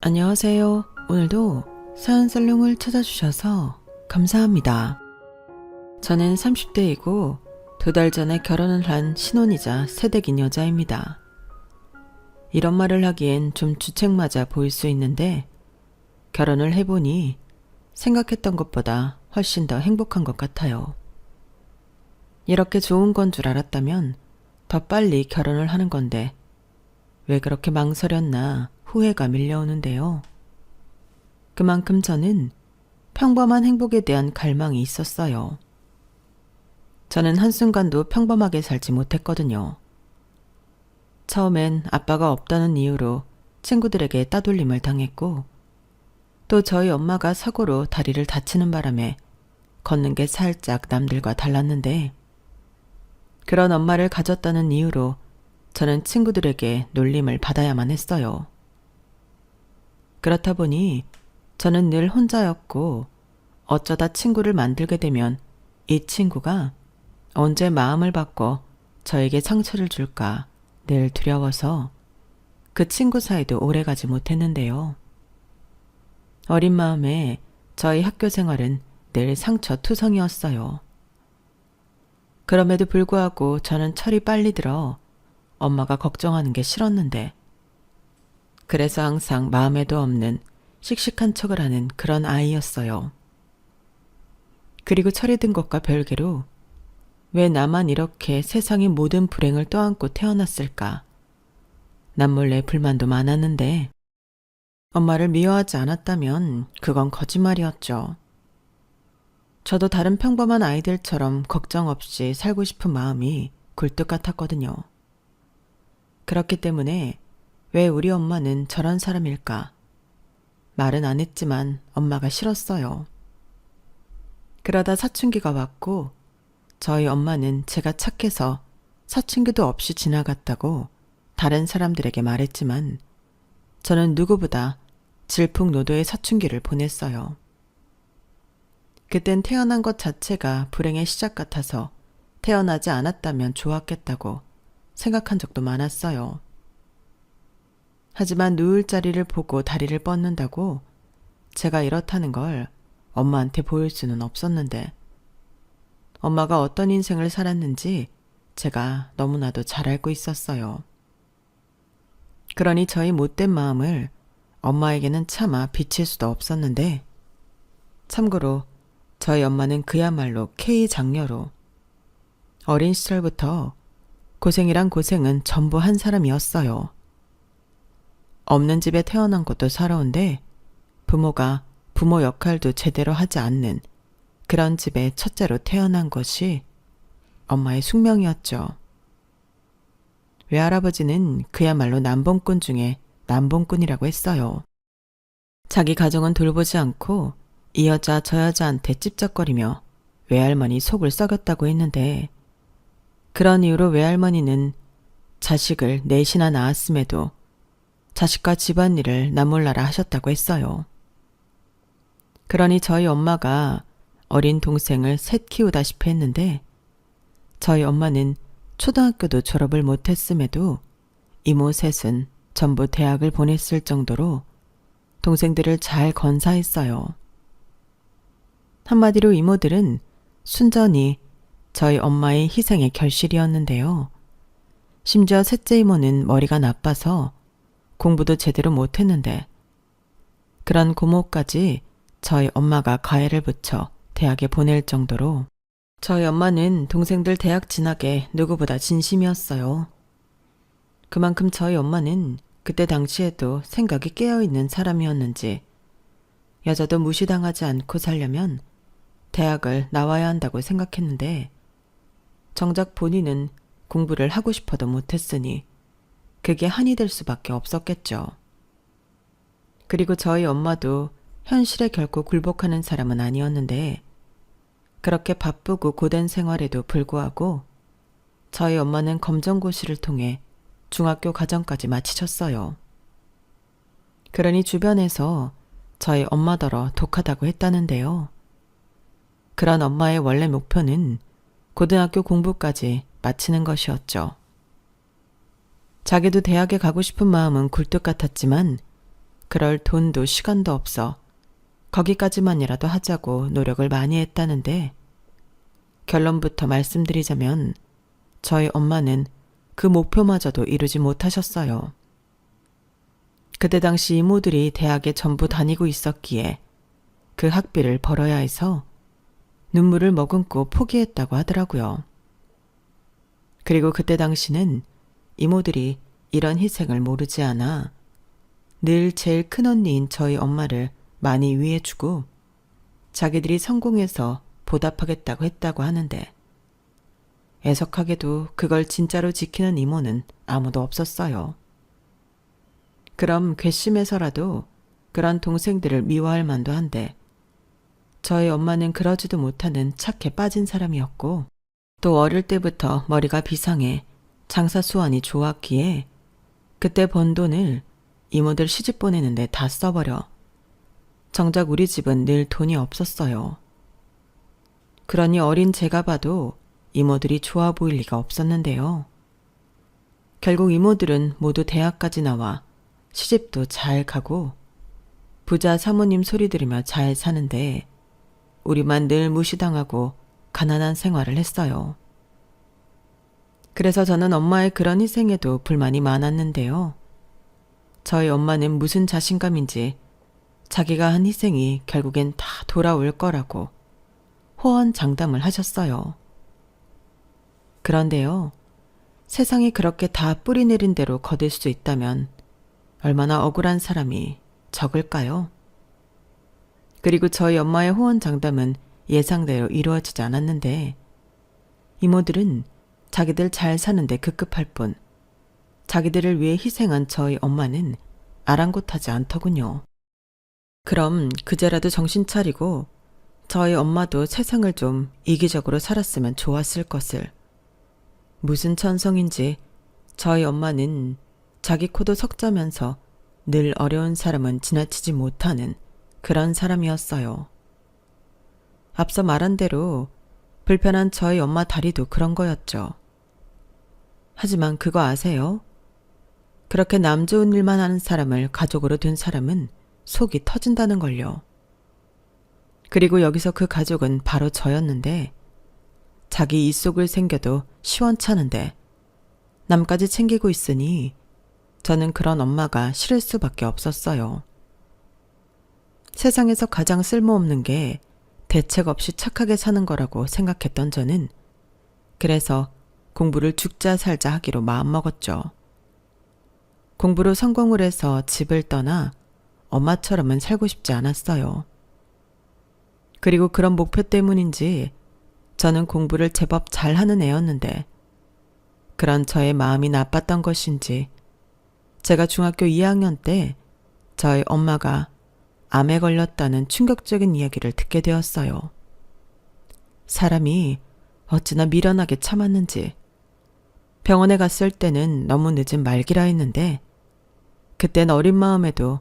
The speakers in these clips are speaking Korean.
안녕하세요. 오늘도 사연살롱을 찾아주셔서 감사합니다. 저는 30대이고 2달 전에 결혼을 한 신혼이자 새댁인 여자입니다. 이런 말을 하기엔 좀 주책맞아 보일 수 있는데 결혼을 해보니 생각했던 것보다 훨씬 더 행복한 것 같아요. 이렇게 좋은 건 줄 알았다면 더 빨리 결혼을 하는 건데 왜 그렇게 망설였나 후회가 밀려오는데요. 그만큼 저는 평범한 행복에 대한 갈망이 있었어요. 저는 한순간도 평범하게 살지 못했거든요. 처음엔 아빠가 없다는 이유로 친구들에게 따돌림을 당했고 또 저희 엄마가 사고로 다리를 다치는 바람에 걷는 게 살짝 남들과 달랐는데 그런 엄마를 가졌다는 이유로 저는 친구들에게 놀림을 받아야만 했어요. 그렇다 보니 저는 늘 혼자였고 어쩌다 친구를 만들게 되면 이 친구가 언제 마음을 바꿔 저에게 상처를 줄까 늘 두려워서 그 친구 사이도 오래가지 못했는데요. 어린 마음에 저희 학교 생활은 늘 상처투성이었어요. 그럼에도 불구하고 저는 철이 빨리 들어 엄마가 걱정하는 게 싫었는데 그래서 항상 마음에도 없는 씩씩한 척을 하는 그런 아이였어요. 그리고 철이 든 것과 별개로 왜 나만 이렇게 세상의 모든 불행을 떠안고 태어났을까? 남몰래 불만도 많았는데 엄마를 미워하지 않았다면 그건 거짓말이었죠. 저도 다른 평범한 아이들처럼 걱정 없이 살고 싶은 마음이 굴뚝 같았거든요. 그렇기 때문에 왜 우리 엄마는 저런 사람일까? 말은 안 했지만 엄마가 싫었어요. 그러다 사춘기가 왔고 저희 엄마는 제가 착해서 사춘기도 없이 지나갔다고 다른 사람들에게 말했지만 저는 누구보다 질풍노도의 사춘기를 보냈어요. 그땐 태어난 것 자체가 불행의 시작 같아서 태어나지 않았다면 좋았겠다고 생각한 적도 많았어요. 하지만 누울 자리를 보고 다리를 뻗는다고 제가 이렇다는 걸 엄마한테 보일 수는 없었는데 엄마가 어떤 인생을 살았는지 제가 너무나도 잘 알고 있었어요. 그러니 저희 못된 마음을 엄마에게는 차마 비칠 수도 없었는데 참고로 저희 엄마는 그야말로 K장녀로 어린 시절부터 고생이란 고생은 전부 한 사람이었어요. 없는 집에 태어난 것도 서러운데 부모가 부모 역할도 제대로 하지 않는 그런 집에 첫째로 태어난 것이 엄마의 숙명이었죠. 외할아버지는 그야말로 남봉꾼 중에 남봉꾼이라고 했어요. 자기 가정은 돌보지 않고 이 여자 저 여자한테 찝쩍거리며 외할머니 속을 썩였다고 했는데 그런 이유로 외할머니는 자식을 넷이나 낳았음에도 자식과 집안일을 나몰라라 하셨다고 했어요. 그러니 저희 엄마가 어린 동생을 셋 키우다시피 했는데 저희 엄마는 초등학교도 졸업을 못했음에도 이모 셋은 전부 대학을 보냈을 정도로 동생들을 잘 건사했어요. 한마디로 이모들은 순전히 저희 엄마의 희생의 결실이었는데요. 심지어 셋째 이모는 머리가 나빠서 공부도 제대로 못했는데 그런 고모까지 저희 엄마가 가해를 붙여 대학에 보낼 정도로 저희 엄마는 동생들 대학 진학에 누구보다 진심이었어요. 그만큼 저희 엄마는 그때 당시에도 생각이 깨어있는 사람이었는지 여자도 무시당하지 않고 살려면 대학을 나와야 한다고 생각했는데 정작 본인은 공부를 하고 싶어도 못했으니 그게 한이 될 수밖에 없었겠죠. 그리고 저희 엄마도 현실에 결코 굴복하는 사람은 아니었는데 그렇게 바쁘고 고된 생활에도 불구하고 저희 엄마는 검정고시를 통해 중학교 과정까지 마치셨어요. 그러니 주변에서 저희 엄마더러 독하다고 했다는데요. 그런 엄마의 원래 목표는 고등학교 공부까지 마치는 것이었죠. 자기도 대학에 가고 싶은 마음은 굴뚝 같았지만 그럴 돈도 시간도 없어 거기까지만이라도 하자고 노력을 많이 했다는데 결론부터 말씀드리자면 저희 엄마는 그 목표마저도 이루지 못하셨어요. 그때 당시 이모들이 대학에 전부 다니고 있었기에 그 학비를 벌어야 해서 눈물을 머금고 포기했다고 하더라고요. 그리고 그때 당시는 이모들이 이런 희생을 모르지 않아 늘 제일 큰 언니인 저희 엄마를 많이 위해주고 자기들이 성공해서 보답하겠다고 했다고 하는데 애석하게도 그걸 진짜로 지키는 이모는 아무도 없었어요. 그럼 괘씸해서라도 그런 동생들을 미워할 만도 한데 저희 엄마는 그러지도 못하는 착해 빠진 사람이었고 또 어릴 때부터 머리가 비상해 장사 수완이 좋았기에 그때 번 돈을 이모들 시집 보내는데 다 써버려 정작 우리 집은 늘 돈이 없었어요. 그러니 어린 제가 봐도 이모들이 좋아 보일 리가 없었는데요. 결국 이모들은 모두 대학까지 나와 시집도 잘 가고 부자 사모님 소리 들으며 잘 사는데 우리만 늘 무시당하고 가난한 생활을 했어요. 그래서 저는 엄마의 그런 희생에도 불만이 많았는데요. 저희 엄마는 무슨 자신감인지 자기가 한 희생이 결국엔 다 돌아올 거라고 호언장담을 하셨어요. 그런데요, 세상이 그렇게 다 뿌리 내린 대로 거둘 수 있다면 얼마나 억울한 사람이 적을까요? 그리고 저희 엄마의 호언장담은 예상대로 이루어지지 않았는데 이모들은 자기들 잘 사는데 급급할 뿐 자기들을 위해 희생한 저희 엄마는 아랑곳하지 않더군요. 그럼 그제라도 정신 차리고 저희 엄마도 세상을 좀 이기적으로 살았으면 좋았을 것을. 무슨 천성인지 저희 엄마는 자기 코도 석자면서 늘 어려운 사람은 지나치지 못하는 그런 사람이었어요. 앞서 말한 대로 불편한 저희 엄마 다리도 그런 거였죠. 하지만 그거 아세요? 그렇게 남 좋은 일만 하는 사람을 가족으로 둔 사람은 속이 터진다는 걸요. 그리고 여기서 그 가족은 바로 저였는데 자기 입속을 생겨도 시원찮은데 남까지 챙기고 있으니 저는 그런 엄마가 싫을 수밖에 없었어요. 세상에서 가장 쓸모없는 게 대책 없이 착하게 사는 거라고 생각했던 저는 그래서 공부를 죽자 살자 하기로 마음먹었죠. 공부로 성공을 해서 집을 떠나 엄마처럼은 살고 싶지 않았어요. 그리고 그런 목표 때문인지 저는 공부를 제법 잘하는 애였는데 그런 저의 마음이 나빴던 것인지 제가 중학교 2학년 때 저희 엄마가 암에 걸렸다는 충격적인 이야기를 듣게 되었어요. 사람이 어찌나 미련하게 참았는지 병원에 갔을 때는 너무 늦은 말기라 했는데 그땐 어린 마음에도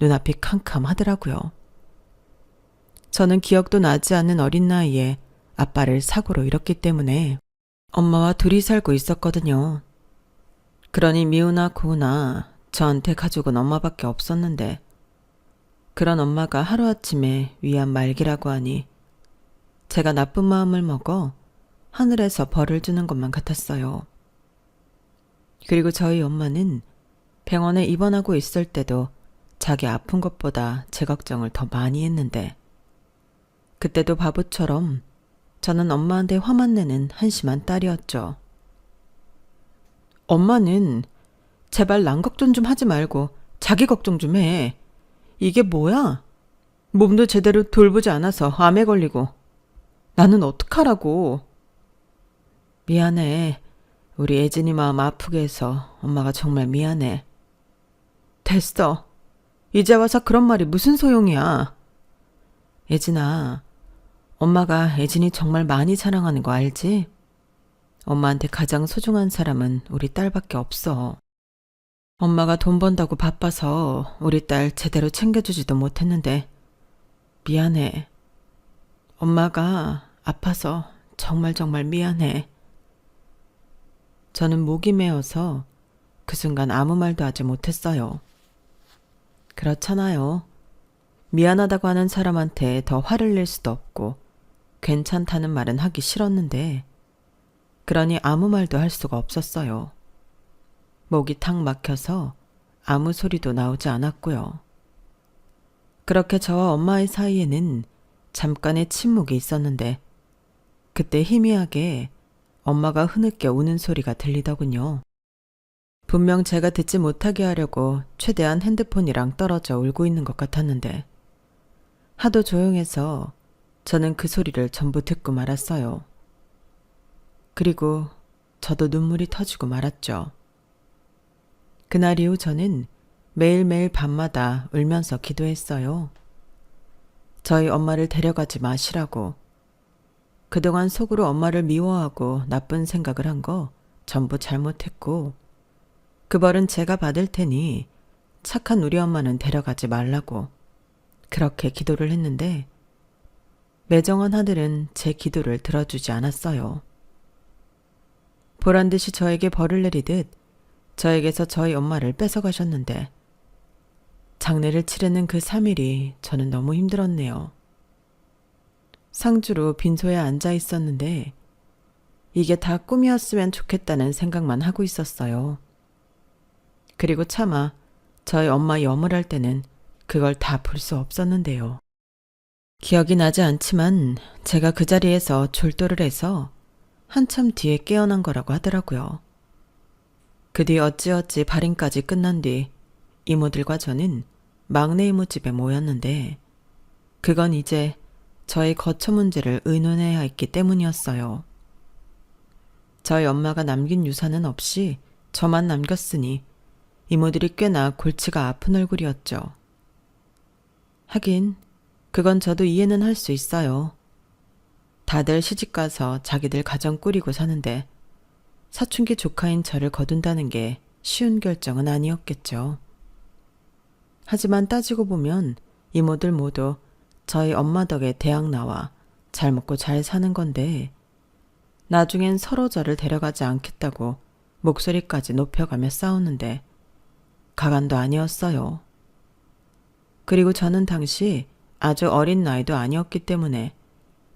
눈앞이 캄캄하더라고요. 저는 기억도 나지 않는 어린 나이에 아빠를 사고로 잃었기 때문에 엄마와 둘이 살고 있었거든요. 그러니 미우나 고우나 저한테 가족은 엄마밖에 없었는데 그런 엄마가 하루아침에 위암 말기라고 하니 제가 나쁜 마음을 먹어 하늘에서 벌을 주는 것만 같았어요. 그리고 저희 엄마는 병원에 입원하고 있을 때도 자기 아픈 것보다 제 걱정을 더 많이 했는데 그때도 바보처럼 저는 엄마한테 화만 내는 한심한 딸이었죠. 엄마는 제발 남 걱정 좀 하지 말고 자기 걱정 좀 해. 이게 뭐야? 몸도 제대로 돌보지 않아서 암에 걸리고 나는 어떡하라고. 미안해. 우리 예진이 마음 아프게 해서 엄마가 정말 미안해. 됐어. 이제 와서 그런 말이 무슨 소용이야. 예진아, 엄마가 예진이 정말 많이 사랑하는 거 알지? 엄마한테 가장 소중한 사람은 우리 딸밖에 없어. 엄마가 돈 번다고 바빠서 우리 딸 제대로 챙겨주지도 못했는데 미안해. 엄마가 아파서 정말 미안해. 저는 목이 메어서 그 순간 아무 말도 하지 못했어요. 그렇잖아요. 미안하다고 하는 사람한테 더 화를 낼 수도 없고 괜찮다는 말은 하기 싫었는데 그러니 아무 말도 할 수가 없었어요. 목이 탁 막혀서 아무 소리도 나오지 않았고요. 그렇게 저와 엄마의 사이에는 잠깐의 침묵이 있었는데 그때 희미하게 엄마가 흐느껴 우는 소리가 들리더군요. 분명 제가 듣지 못하게 하려고 최대한 핸드폰이랑 떨어져 울고 있는 것 같았는데 하도 조용해서 저는 그 소리를 전부 듣고 말았어요. 그리고 저도 눈물이 터지고 말았죠. 그날 이후 저는 매일매일 밤마다 울면서 기도했어요. 저희 엄마를 데려가지 마시라고. 그동안 속으로 엄마를 미워하고 나쁜 생각을 한 거 전부 잘못했고 그 벌은 제가 받을 테니 착한 우리 엄마는 데려가지 말라고 그렇게 기도를 했는데 매정한 하늘은 제 기도를 들어주지 않았어요. 보란듯이 저에게 벌을 내리듯 저에게서 저희 엄마를 뺏어가셨는데 장례를 치르는 그 3일이 저는 너무 힘들었네요. 상주로 빈소에 앉아 있었는데 이게 다 꿈이었으면 좋겠다는 생각만 하고 있었어요. 그리고 차마 저희 엄마 염을 할 때는 그걸 다 볼 수 없었는데요. 기억이 나지 않지만 제가 그 자리에서 졸도를 해서 한참 뒤에 깨어난 거라고 하더라고요. 그 뒤 어찌어찌 발인까지 끝난 뒤 이모들과 저는 막내 이모 집에 모였는데 그건 이제 저의 거처 문제를 의논해야 했기 때문이었어요. 저희 엄마가 남긴 유산은 없이 저만 남겼으니 이모들이 꽤나 골치가 아픈 얼굴이었죠. 하긴 그건 저도 이해는 할 수 있어요. 다들 시집가서 자기들 가정 꾸리고 사는데 사춘기 조카인 저를 거둔다는 게 쉬운 결정은 아니었겠죠. 하지만 따지고 보면 이모들 모두 저희 엄마 덕에 대학 나와 잘 먹고 잘 사는 건데 나중엔 서로 저를 데려가지 않겠다고 목소리까지 높여가며 싸우는데 가관도 아니었어요. 그리고 저는 당시 아주 어린 나이도 아니었기 때문에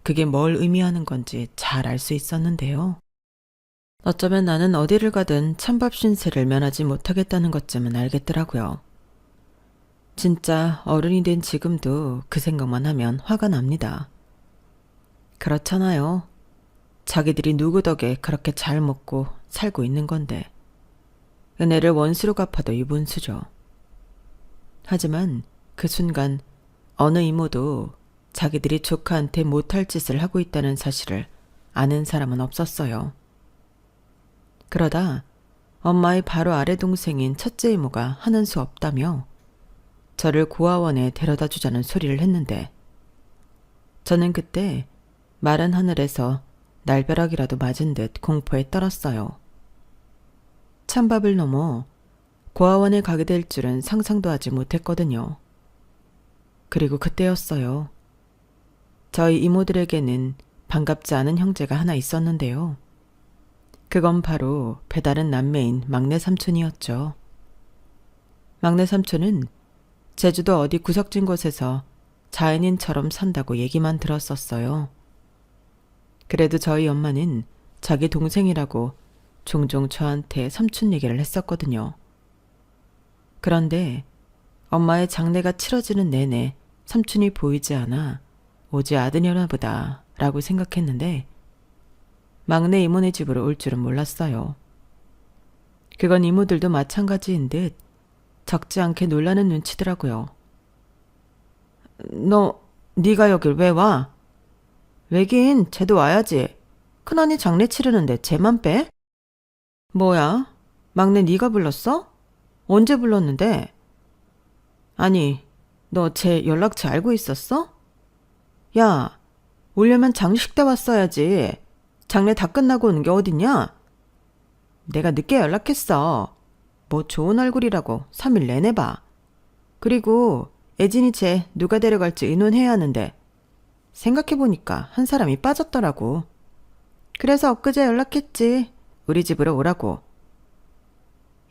그게 뭘 의미하는 건지 잘 알 수 있었는데요. 어쩌면 나는 어디를 가든 찬밥 신세를 면하지 못하겠다는 것쯤은 알겠더라고요. 진짜 어른이 된 지금도 그 생각만 하면 화가 납니다. 그렇잖아요. 자기들이 누구 덕에 그렇게 잘 먹고 살고 있는 건데 은혜를 원수로 갚아도 유분수죠. 하지만 그 순간 어느 이모도 자기들이 조카한테 못할 짓을 하고 있다는 사실을 아는 사람은 없었어요. 그러다 엄마의 바로 아래 동생인 첫째 이모가 하는 수 없다며 저를 고아원에 데려다 주자는 소리를 했는데 저는 그때 마른 하늘에서 날벼락이라도 맞은 듯 공포에 떨었어요. 찬밥을 넘어 고아원에 가게 될 줄은 상상도 하지 못했거든요. 그리고 그때였어요. 저희 이모들에게는 반갑지 않은 형제가 하나 있었는데요. 그건 바로 배다른 남매인 막내 삼촌이었죠. 막내 삼촌은 제주도 어디 구석진 곳에서 자연인처럼 산다고 얘기만 들었었어요. 그래도 저희 엄마는 자기 동생이라고 종종 저한테 삼촌 얘기를 했었거든요. 그런데 엄마의 장례가 치러지는 내내 삼촌이 보이지 않아 오지 않으려나 보다 라고 생각했는데 막내 이모네 집으로 올 줄은 몰랐어요. 그건 이모들도 마찬가지인 듯 적지 않게 놀라는 눈치더라고요. 네가 여길 왜 와? 왜긴 쟤도 와야지. 큰언니 장례 치르는데 쟤만 빼? 뭐야? 막내 네가 불렀어? 언제 불렀는데? 아니, 너 쟤 연락처 알고 있었어? 야, 오려면 장식 때 왔어야지. 장례 다 끝나고 오는 게 어딨냐? 내가 늦게 연락했어. 뭐 좋은 얼굴이라고 3일 내내 봐. 그리고 애진이 쟤 누가 데려갈지 의논해야 하는데 생각해보니까 한 사람이 빠졌더라고. 그래서 엊그제 연락했지. 우리 집으로 오라고.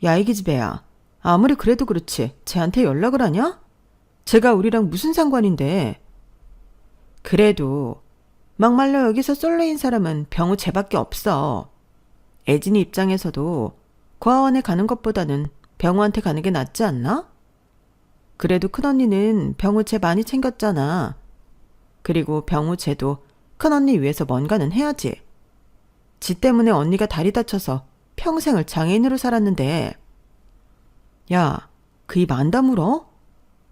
야, 이 기집애야. 아무리 그래도 그렇지 쟤한테 연락을 하냐? 쟤가 우리랑 무슨 상관인데. 그래도 막말로 여기서 솔로인 사람은 병우 쟤밖에 없어. 애진이 입장에서도 고아원에 가는 것보다는 병우한테 가는 게 낫지 않나? 그래도 큰언니는 병우 쟤 많이 챙겼잖아. 그리고 병우 쟤도 큰언니 위해서 뭔가는 해야지. 지 때문에 언니가 다리 다쳐서 평생을 장애인으로 살았는데. 야, 그 입 안 다물어?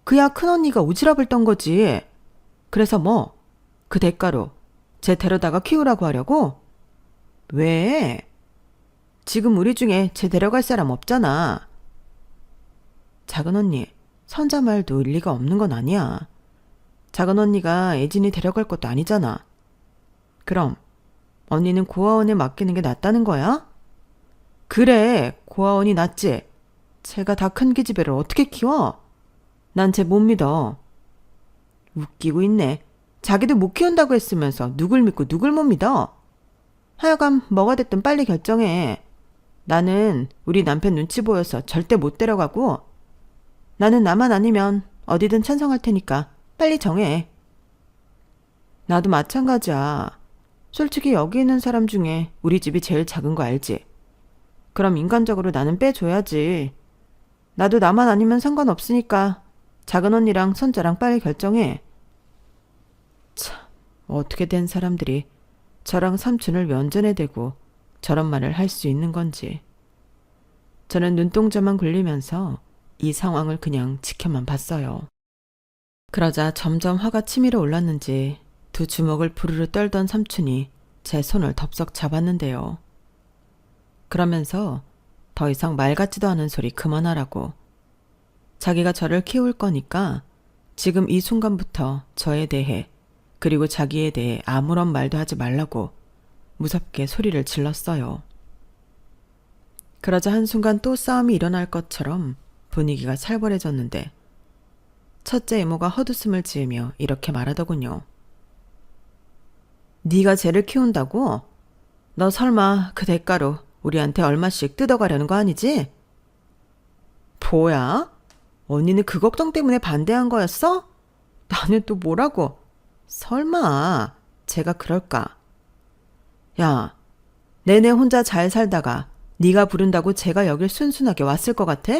그야 큰언니가 오지랖을 떤 거지. 그래서 뭐, 그 대가로 쟤 데려다가 키우라고 하려고? 왜? 지금 우리 중에 쟤 데려갈 사람 없잖아. 작은 언니, 선자 말도 일리가 없는 건 아니야. 작은 언니가 애진이 데려갈 것도 아니잖아. 그럼 언니는 고아원에 맡기는 게 낫다는 거야? 그래, 고아원이 낫지. 쟤가 다 큰 기집애를 어떻게 키워? 난 쟤 못 믿어. 웃기고 있네. 자기도 못 키운다고 했으면서 누굴 믿고 누굴 못 믿어? 하여간 뭐가 됐든 빨리 결정해. 나는 우리 남편 눈치 보여서 절대 못 데려가고, 나는 나만 아니면 어디든 찬성할 테니까 빨리 정해. 나도 마찬가지야. 솔직히 여기 있는 사람 중에 우리 집이 제일 작은 거 알지? 그럼 인간적으로 나는 빼줘야지. 나도 나만 아니면 상관없으니까 작은 언니랑 손자랑 빨리 결정해. 참, 어떻게 된 사람들이 저랑 삼촌을 면전에 대고 저런 말을 할 수 있는 건지. 저는 눈동자만 굴리면서 이 상황을 그냥 지켜만 봤어요. 그러자 점점 화가 치밀어 올랐는지 두 주먹을 부르르 떨던 삼촌이 제 손을 덥석 잡았는데요. 그러면서 더 이상 말 같지도 않은 소리 그만하라고. 자기가 저를 키울 거니까 지금 이 순간부터 저에 대해 그리고 자기에 대해 아무런 말도 하지 말라고 무섭게 소리를 질렀어요. 그러자 한순간 또 싸움이 일어날 것처럼 분위기가 살벌해졌는데 첫째 이모가 헛웃음을 지으며 이렇게 말하더군요. 네가 쟤를 키운다고? 너 설마 그 대가로 우리한테 얼마씩 뜯어가려는 거 아니지? 뭐야? 언니는 그 걱정 때문에 반대한 거였어? 나는 또 뭐라고? 설마 쟤가 그럴까? 야, 내내 혼자 잘 살다가 네가 부른다고 쟤가 여길 순순하게 왔을 것 같아?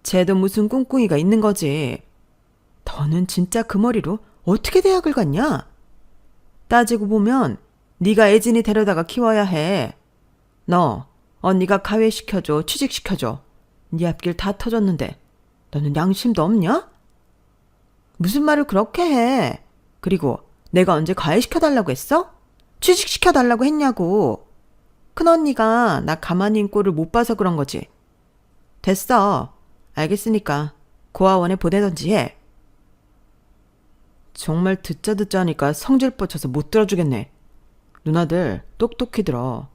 쟤도 무슨 꿍꿍이가 있는 거지. 너는 진짜 그 머리로 어떻게 대학을 갔냐? 따지고 보면 네가 애진이 데려다가 키워야 해. 너 언니가 가회시켜줘, 취직시켜줘. 네 앞길 다 터졌는데 너는 양심도 없냐? 무슨 말을 그렇게 해? 그리고 내가 언제 가해시켜달라고 했어? 취직시켜달라고 했냐고. 큰언니가 나 가만히 있는 꼴을 못 봐서 그런 거지. 됐어. 알겠으니까 고아원에 보내던지 해. 정말 듣자 하니까 성질 뻗쳐서 못 들어주겠네. 누나들 똑똑히 들어.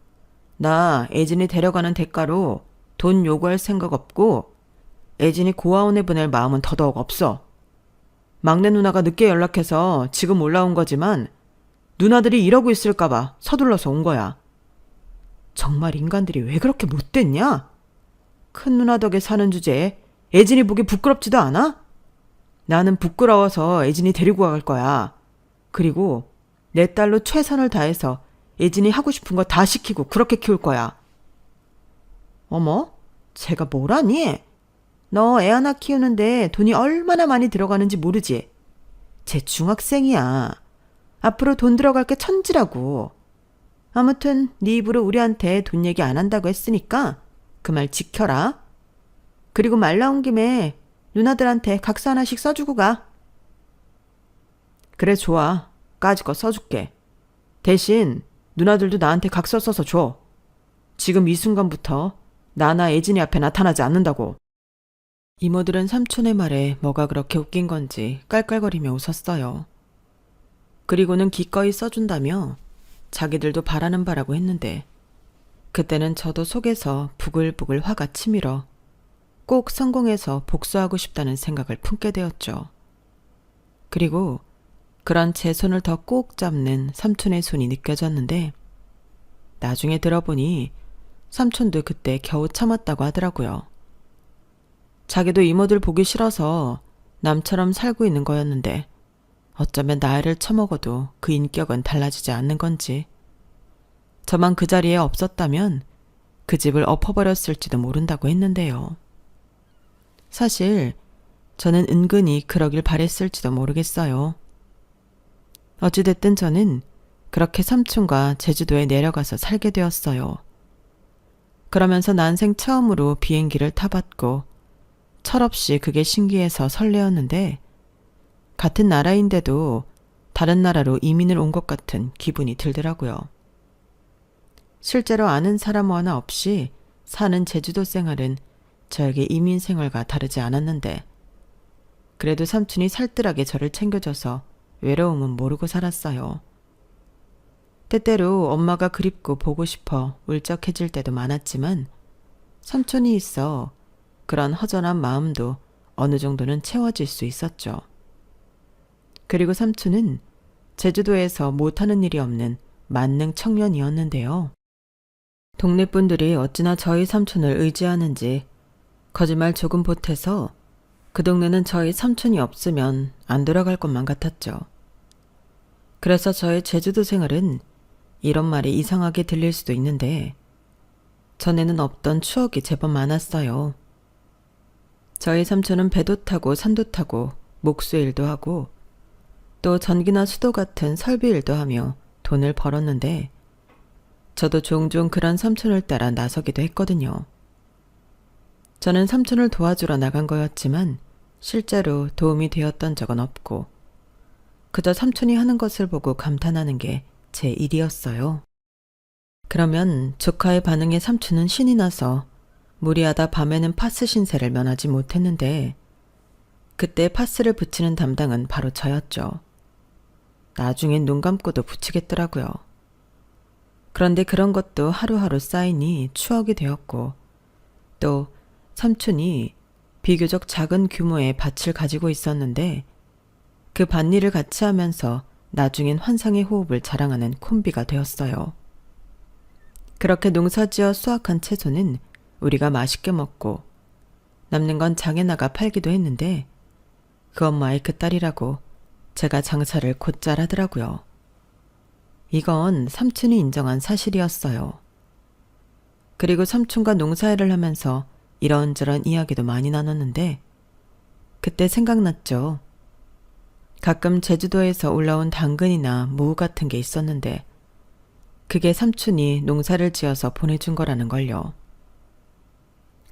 나 애진이 데려가는 대가로 돈 요구할 생각 없고 애진이 고아원에 보낼 마음은 더더욱 없어. 막내 누나가 늦게 연락해서 지금 올라온 거지만 누나들이 이러고 있을까봐 서둘러서 온 거야. 정말 인간들이 왜 그렇게 못됐냐? 큰 누나 덕에 사는 주제에 애진이 보기 부끄럽지도 않아? 나는 부끄러워서 애진이 데리고 갈 거야. 그리고 내 딸로 최선을 다해서 애진이 하고 싶은 거 다 시키고 그렇게 키울 거야. 어머? 쟤가 뭐라니? 너 애 하나 키우는데 돈이 얼마나 많이 들어가는지 모르지? 쟤 중학생이야. 앞으로 돈 들어갈 게 천지라고. 아무튼 네 입으로 우리한테 돈 얘기 안 한다고 했으니까 그 말 지켜라. 그리고 말 나온 김에 누나들한테 각서 하나씩 써주고 가. 그래 좋아. 까짓거 써줄게. 대신 누나들도 나한테 각서 써서 줘. 지금 이 순간부터 나나 애진이 앞에 나타나지 않는다고. 이모들은 삼촌의 말에 뭐가 그렇게 웃긴 건지 깔깔거리며 웃었어요. 그리고는 기꺼이 써준다며 자기들도 바라는 바라고 했는데 그때는 저도 속에서 부글부글 화가 치밀어 꼭 성공해서 복수하고 싶다는 생각을 품게 되었죠. 그리고 그런 제 손을 더 꼭 잡는 삼촌의 손이 느껴졌는데 나중에 들어보니 삼촌도 그때 겨우 참았다고 하더라고요. 자기도 이모들 보기 싫어서 남처럼 살고 있는 거였는데 어쩌면 나이를 처먹어도 그 인격은 달라지지 않는 건지. 저만 그 자리에 없었다면 그 집을 엎어버렸을지도 모른다고 했는데요. 사실 저는 은근히 그러길 바랬을지도 모르겠어요. 어찌됐든 저는 그렇게 삼촌과 제주도에 내려가서 살게 되었어요. 그러면서 난생 처음으로 비행기를 타봤고 철없이 그게 신기해서 설레었는데 같은 나라인데도 다른 나라로 이민을 온 것 같은 기분이 들더라고요. 실제로 아는 사람 하나 없이 사는 제주도 생활은 저에게 이민 생활과 다르지 않았는데 그래도 삼촌이 살뜰하게 저를 챙겨줘서 외로움은 모르고 살았어요. 때때로 엄마가 그립고 보고 싶어 울적해질 때도 많았지만 삼촌이 있어 그런 허전한 마음도 어느 정도는 채워질 수 있었죠. 그리고 삼촌은 제주도에서 못하는 일이 없는 만능 청년이었는데요. 동네 분들이 어찌나 저희 삼촌을 의지하는지 거짓말 조금 보태서 그 동네는 저희 삼촌이 없으면 안 돌아갈 것만 같았죠. 그래서 저의 제주도 생활은 이런 말이 이상하게 들릴 수도 있는데 전에는 없던 추억이 제법 많았어요. 저희 삼촌은 배도 타고 산도 타고 목수 일도 하고 또 전기나 수도 같은 설비 일도 하며 돈을 벌었는데 저도 종종 그런 삼촌을 따라 나서기도 했거든요. 저는 삼촌을 도와주러 나간 거였지만 실제로 도움이 되었던 적은 없고 그저 삼촌이 하는 것을 보고 감탄하는 게 제 일이었어요. 그러면 조카의 반응에 삼촌은 신이 나서 무리하다 밤에는 파스 신세를 면하지 못했는데 그때 파스를 붙이는 담당은 바로 저였죠. 나중엔 눈 감고도 붙이겠더라고요. 그런데 그런 것도 하루하루 쌓이니 추억이 되었고 또 삼촌이 비교적 작은 규모의 밭을 가지고 있었는데 그 밭일을 같이 하면서 나중엔 환상의 호흡을 자랑하는 콤비가 되었어요. 그렇게 농사지어 수확한 채소는 우리가 맛있게 먹고 남는 건 장에 나가 팔기도 했는데 그 엄마의 그 딸이라고 제가 장사를 곧잘 하더라고요. 이건 삼촌이 인정한 사실이었어요. 그리고 삼촌과 농사일을 하면서 이런저런 이야기도 많이 나눴는데 그때 생각났죠. 가끔 제주도에서 올라온 당근이나 무 같은 게 있었는데 그게 삼촌이 농사를 지어서 보내준 거라는 걸요.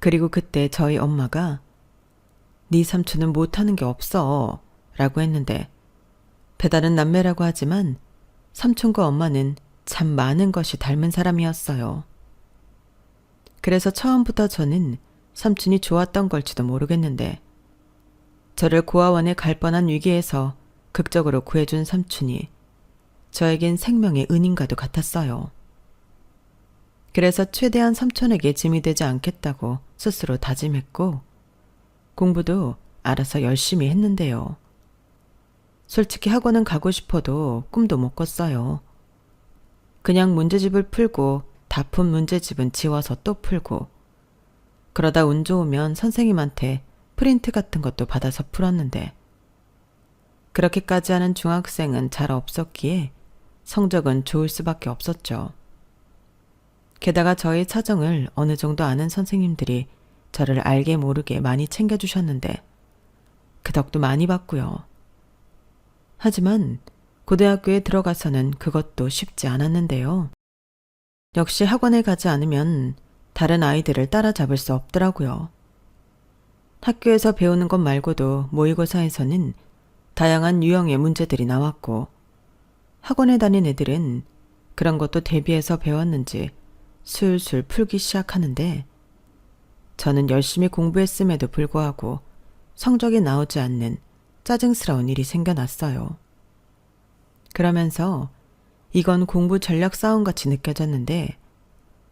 그리고 그때 저희 엄마가 네 삼촌은 못하는 게 없어 라고 했는데 배다른 남매라고 하지만 삼촌과 엄마는 참 많은 것이 닮은 사람이었어요. 그래서 처음부터 저는 삼촌이 좋았던 걸지도 모르겠는데 저를 고아원에 갈 뻔한 위기에서 극적으로 구해준 삼촌이 저에겐 생명의 은인과도 같았어요. 그래서 최대한 삼촌에게 짐이 되지 않겠다고 스스로 다짐했고 공부도 알아서 열심히 했는데요. 솔직히 학원은 가고 싶어도 꿈도 못 꿨어요. 그냥 문제집을 풀고 다 푼 문제집은 지워서 또 풀고 그러다 운 좋으면 선생님한테 프린트 같은 것도 받아서 풀었는데 그렇게까지 하는 중학생은 잘 없었기에 성적은 좋을 수밖에 없었죠. 게다가 저의 사정을 어느 정도 아는 선생님들이 저를 알게 모르게 많이 챙겨주셨는데 그 덕도 많이 봤고요. 하지만 고등학교에 들어가서는 그것도 쉽지 않았는데요. 역시 학원에 가지 않으면 다른 아이들을 따라잡을 수 없더라고요. 학교에서 배우는 것 말고도 모의고사에서는 다양한 유형의 문제들이 나왔고 학원에 다닌 애들은 그런 것도 대비해서 배웠는지 술술 풀기 시작하는데 저는 열심히 공부했음에도 불구하고 성적이 나오지 않는 짜증스러운 일이 생겨났어요. 그러면서 이건 공부 전략 싸움같이 느껴졌는데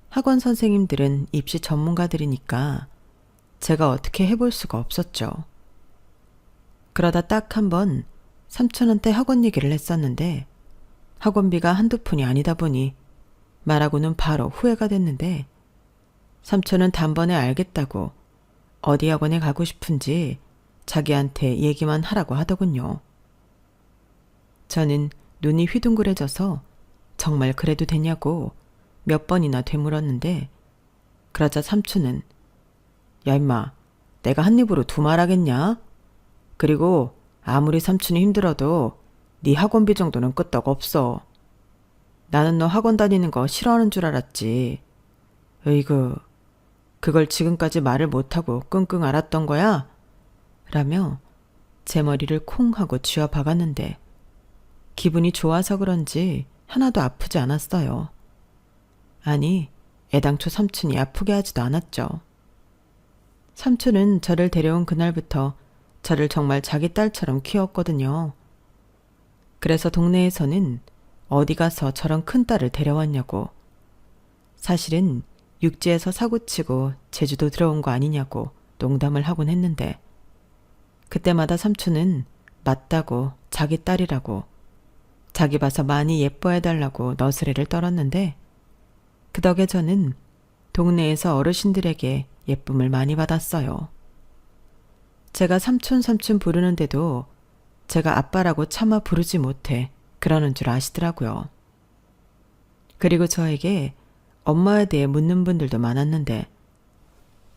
학원 선생님들은 입시 전문가들이니까 제가 어떻게 해볼 수가 없었죠. 그러다 딱 한 번 삼촌한테 학원 얘기를 했었는데 학원비가 한두 푼이 아니다 보니 말하고는 바로 후회가 됐는데 삼촌은 단번에 알겠다고 어디 학원에 가고 싶은지 자기한테 얘기만 하라고 하더군요. 저는 눈이 휘둥그레져서 정말 그래도 되냐고 몇 번이나 되물었는데, 그러자 삼촌은 야 임마, 내가 한 입으로 두 말 하겠냐? 그리고 아무리 삼촌이 힘들어도 네 학원비 정도는 끄떡 없어. 나는 너 학원 다니는 거 싫어하는 줄 알았지. 으이그, 그걸 지금까지 말을 못하고 끙끙 앓았던 거야? 라며 제 머리를 콩 하고 쥐어 박았는데 기분이 좋아서 그런지 하나도 아프지 않았어요. 아니, 애당초 삼촌이 아프게 하지도 않았죠. 삼촌은 저를 데려온 그날부터 저를 정말 자기 딸처럼 키웠거든요. 그래서 동네에서는 어디 가서 저런 큰 딸을 데려왔냐고, 사실은 육지에서 사고치고 제주도 들어온 거 아니냐고 농담을 하곤 했는데, 그때마다 삼촌은 맞다고 자기 딸이라고 자기 봐서 많이 예뻐해달라고 너스레를 떨었는데, 그 덕에 저는 동네에서 어르신들에게 예쁨을 많이 받았어요. 제가 삼촌 부르는데도 제가 아빠라고 차마 부르지 못해 그러는 줄 아시더라고요. 그리고 저에게 엄마에 대해 묻는 분들도 많았는데,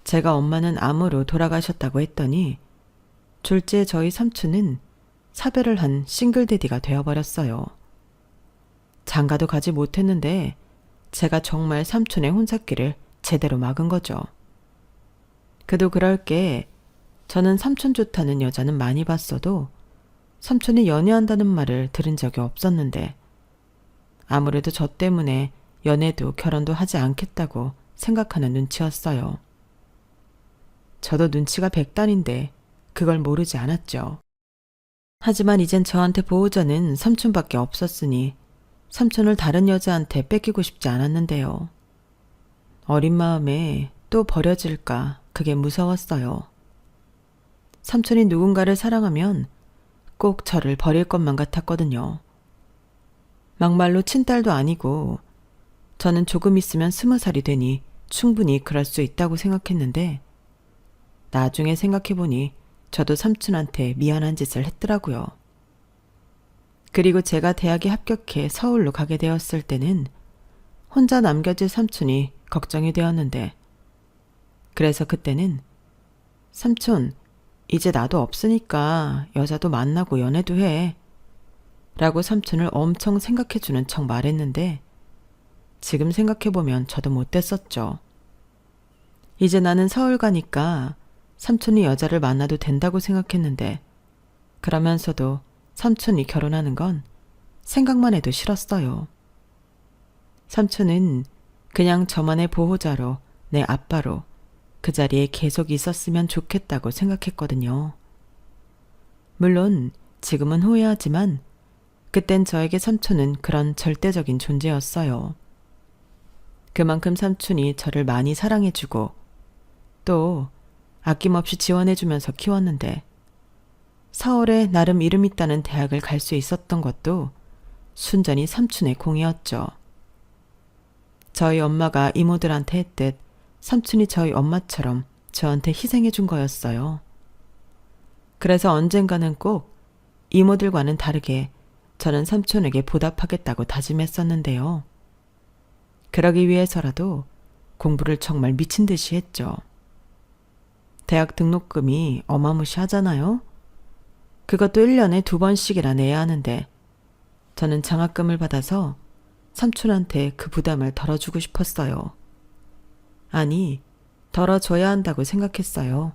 제가 엄마는 암으로 돌아가셨다고 했더니 졸지에 저희 삼촌은 사별을 한 싱글데디가 되어버렸어요. 장가도 가지 못했는데 제가 정말 삼촌의 혼삿길을 제대로 막은 거죠. 그도 그럴 게 저는 삼촌 좋다는 여자는 많이 봤어도 삼촌이 연애한다는 말을 들은 적이 없었는데, 아무래도 저 때문에 연애도 결혼도 하지 않겠다고 생각하는 눈치였어요. 저도 눈치가 백단인데 그걸 모르지 않았죠. 하지만 이젠 저한테 보호자는 삼촌밖에 없었으니 삼촌을 다른 여자한테 뺏기고 싶지 않았는데요. 어린 마음에 또 버려질까 그게 무서웠어요. 삼촌이 누군가를 사랑하면 꼭 저를 버릴 것만 같았거든요. 막말로 친딸도 아니고 저는 조금 있으면 20살이 되니 충분히 그럴 수 있다고 생각했는데, 나중에 생각해보니 저도 삼촌한테 미안한 짓을 했더라고요. 그리고 제가 대학에 합격해 서울로 가게 되었을 때는 혼자 남겨질 삼촌이 걱정이 되었는데, 그래서 그때는 삼촌, 이제 나도 없으니까 여자도 만나고 연애도 해 라고 삼촌을 엄청 생각해주는 척 말했는데, 지금 생각해보면 저도 못됐었죠. 이제 나는 서울 가니까 삼촌이 여자를 만나도 된다고 생각했는데, 그러면서도 삼촌이 결혼하는 건 생각만 해도 싫었어요. 삼촌은 그냥 저만의 보호자로, 내 아빠로 그 자리에 계속 있었으면 좋겠다고 생각했거든요. 물론 지금은 후회하지만 그땐 저에게 삼촌은 그런 절대적인 존재였어요. 그만큼 삼촌이 저를 많이 사랑해주고 또 아낌없이 지원해주면서 키웠는데, 서울에 나름 이름 있다는 대학을 갈 수 있었던 것도 순전히 삼촌의 공이었죠. 저희 엄마가 이모들한테 했듯 삼촌이 저희 엄마처럼 저한테 희생해준 거였어요. 그래서 언젠가는 꼭 이모들과는 다르게 저는 삼촌에게 보답하겠다고 다짐했었는데요. 그러기 위해서라도 공부를 정말 미친 듯이 했죠. 대학 등록금이 어마무시하잖아요. 그것도 1년에 2번씩이나 내야 하는데, 저는 장학금을 받아서 삼촌한테 그 부담을 덜어주고 싶었어요. 아니, 덜어줘야 한다고 생각했어요.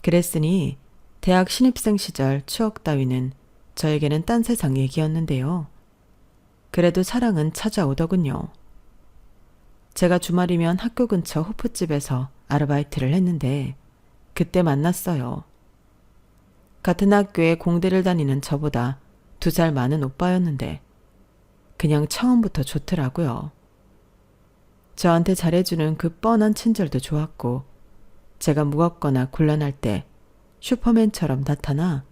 그랬으니 대학 신입생 시절 추억 따위는 저에게는 딴 세상 얘기였는데요. 그래도 사랑은 찾아오더군요. 제가 주말이면 학교 근처 호프집에서 아르바이트를 했는데 그때 만났어요. 같은 학교에 공대를 다니는 저보다 2살 많은 오빠였는데 그냥 처음부터 좋더라고요. 저한테 잘해주는 그 뻔한 친절도 좋았고, 제가 무겁거나 곤란할 때 슈퍼맨처럼 나타나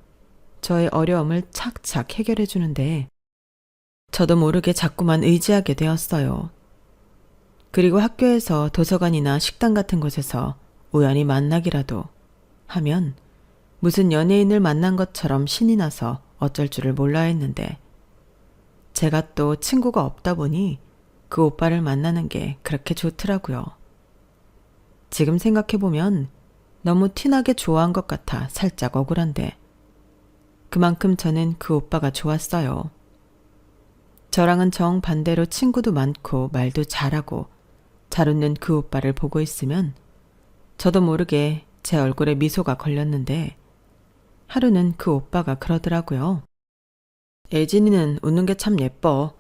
저의 어려움을 착착 해결해주는데 저도 모르게 자꾸만 의지하게 되었어요. 그리고 학교에서 도서관이나 식당 같은 곳에서 우연히 만나기라도 하면 무슨 연예인을 만난 것처럼 신이 나서 어쩔 줄을 몰라 했는데 제가 또 친구가 없다 보니 그 오빠를 만나는 게 그렇게 좋더라고요. 지금 생각해보면 너무 티나게 좋아한 것 같아 살짝 억울한데 그만큼 저는 그 오빠가 좋았어요. 저랑은 정반대로 친구도 많고 말도 잘하고 잘 웃는 그 오빠를 보고 있으면 저도 모르게 제 얼굴에 미소가 걸렸는데 하루는 그 오빠가 그러더라고요. 예진이는 웃는 게 참 예뻐.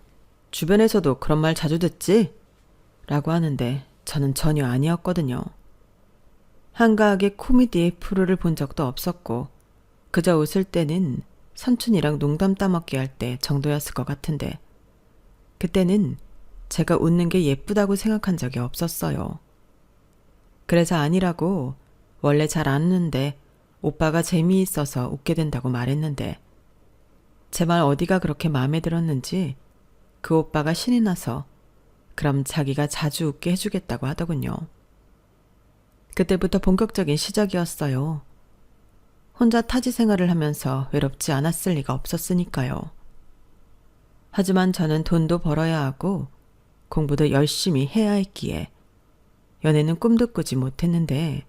주변에서도 그런 말 자주 듣지? 라고 하는데 저는 전혀 아니었거든요. 한가하게 코미디 프로를 본 적도 없었고 그저 웃을 때는 삼촌이랑 농담 따먹기 할 때 정도였을 것 같은데 그때는 제가 웃는 게 예쁘다고 생각한 적이 없었어요. 그래서 아니라고 원래 잘 안 웃는데 오빠가 재미있어서 웃게 된다고 말했는데 제 말 어디가 그렇게 마음에 들었는지 그 오빠가 신이 나서 그럼 자기가 자주 웃게 해주겠다고 하더군요. 그때부터 본격적인 시작이었어요. 혼자 타지 생활을 하면서 외롭지 않았을 리가 없었으니까요. 하지만 저는 돈도 벌어야 하고 공부도 열심히 해야 했기에 연애는 꿈도 꾸지 못했는데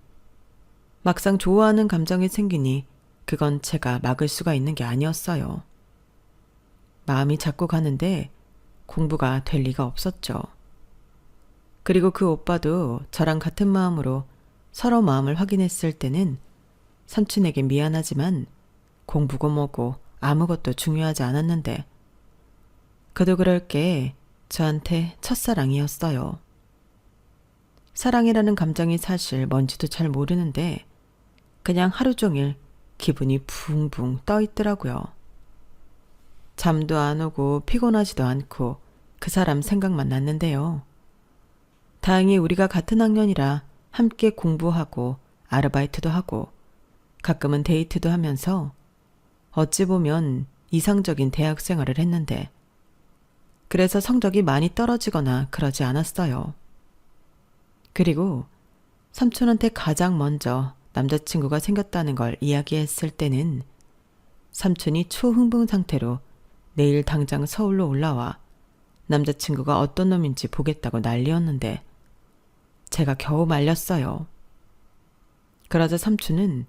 막상 좋아하는 감정이 생기니 그건 제가 막을 수가 있는 게 아니었어요. 마음이 자꾸 가는데 공부가 될 리가 없었죠. 그리고 그 오빠도 저랑 같은 마음으로 서로 마음을 확인했을 때는 삼촌에게 미안하지만 공부고 뭐고 아무것도 중요하지 않았는데 그도 그럴 게 저한테 첫사랑이었어요. 사랑이라는 감정이 사실 뭔지도 잘 모르는데 그냥 하루 종일 기분이 붕붕 떠 있더라고요. 잠도 안 오고 피곤하지도 않고 그 사람 생각만 났는데요. 다행히 우리가 같은 학년이라 함께 공부하고 아르바이트도 하고 가끔은 데이트도 하면서 어찌 보면 이상적인 대학 생활을 했는데 그래서 성적이 많이 떨어지거나 그러지 않았어요. 그리고 삼촌한테 가장 먼저 남자친구가 생겼다는 걸 이야기했을 때는 삼촌이 초흥분 상태로 내일 당장 서울로 올라와 남자친구가 어떤 놈인지 보겠다고 난리였는데 제가 겨우 말렸어요. 그러자 삼촌은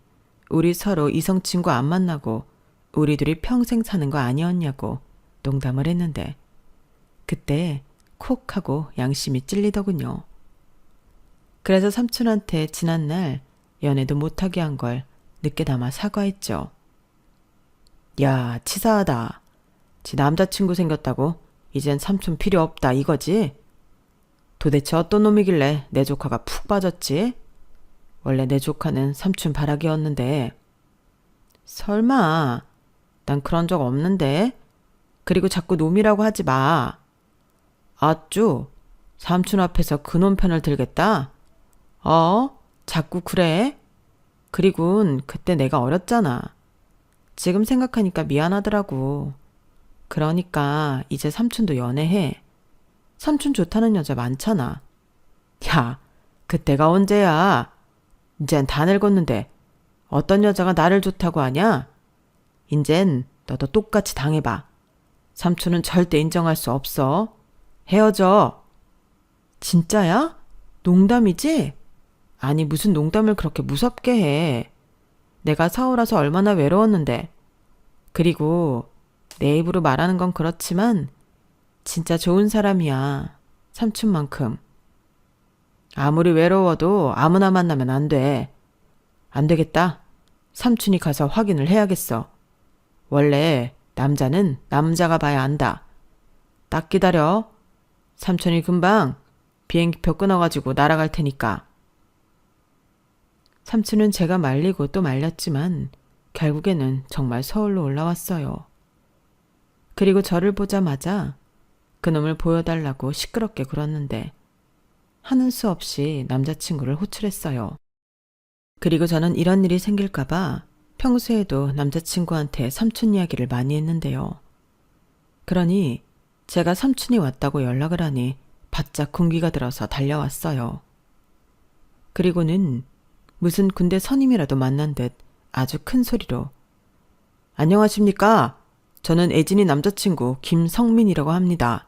우리 서로 이성 친구 안 만나고 우리 둘이 평생 사는 거 아니었냐고 농담을 했는데 그때 콕 하고 양심이 찔리더군요. 그래서 삼촌한테 지난날 연애도 못하게 한 걸 늦게나마 사과했죠. 야, 치사하다. 지 남자친구 생겼다고 이젠 삼촌 필요 없다 이거지? 도대체 어떤 놈이길래 내 조카가 푹 빠졌지? 원래 내 조카는 삼촌 바라기였는데. 설마 난 그런 적 없는데. 그리고 자꾸 놈이라고 하지 마. 아쭈 삼촌 앞에서 그놈 편을 들겠다? 자꾸 그래? 그리곤 그때 내가 어렸잖아. 지금 생각하니까 미안하더라고. 그러니까 이제 삼촌도 연애해. 삼촌 좋다는 여자 많잖아. 야, 그때가 언제야? 이젠 다 늙었는데 어떤 여자가 나를 좋다고 하냐? 인젠 너도 똑같이 당해봐. 삼촌은 절대 인정할 수 없어. 헤어져. 진짜야? 농담이지? 아니 무슨 농담을 그렇게 무섭게 해. 내가 사오라서 얼마나 외로웠는데. 그리고 내 입으로 말하는 건 그렇지만 진짜 좋은 사람이야. 삼촌만큼. 아무리 외로워도 아무나 만나면 안 돼. 안 되겠다. 삼촌이 가서 확인을 해야겠어. 원래 남자는 남자가 봐야 안다. 딱 기다려. 삼촌이 금방 비행기표 끊어가지고 날아갈 테니까. 삼촌은 제가 말리고 또 말렸지만 결국에는 정말 서울로 올라왔어요. 그리고 저를 보자마자 그놈을 보여달라고 시끄럽게 굴었는데 하는 수 없이 남자친구를 호출했어요. 그리고 저는 이런 일이 생길까봐 평소에도 남자친구한테 삼촌 이야기를 많이 했는데요. 그러니 제가 삼촌이 왔다고 연락을 하니 바짝 군기가 들어서 달려왔어요. 그리고는 무슨 군대 선임이라도 만난 듯 아주 큰 소리로 안녕하십니까? 저는 애진이 남자친구 김성민이라고 합니다.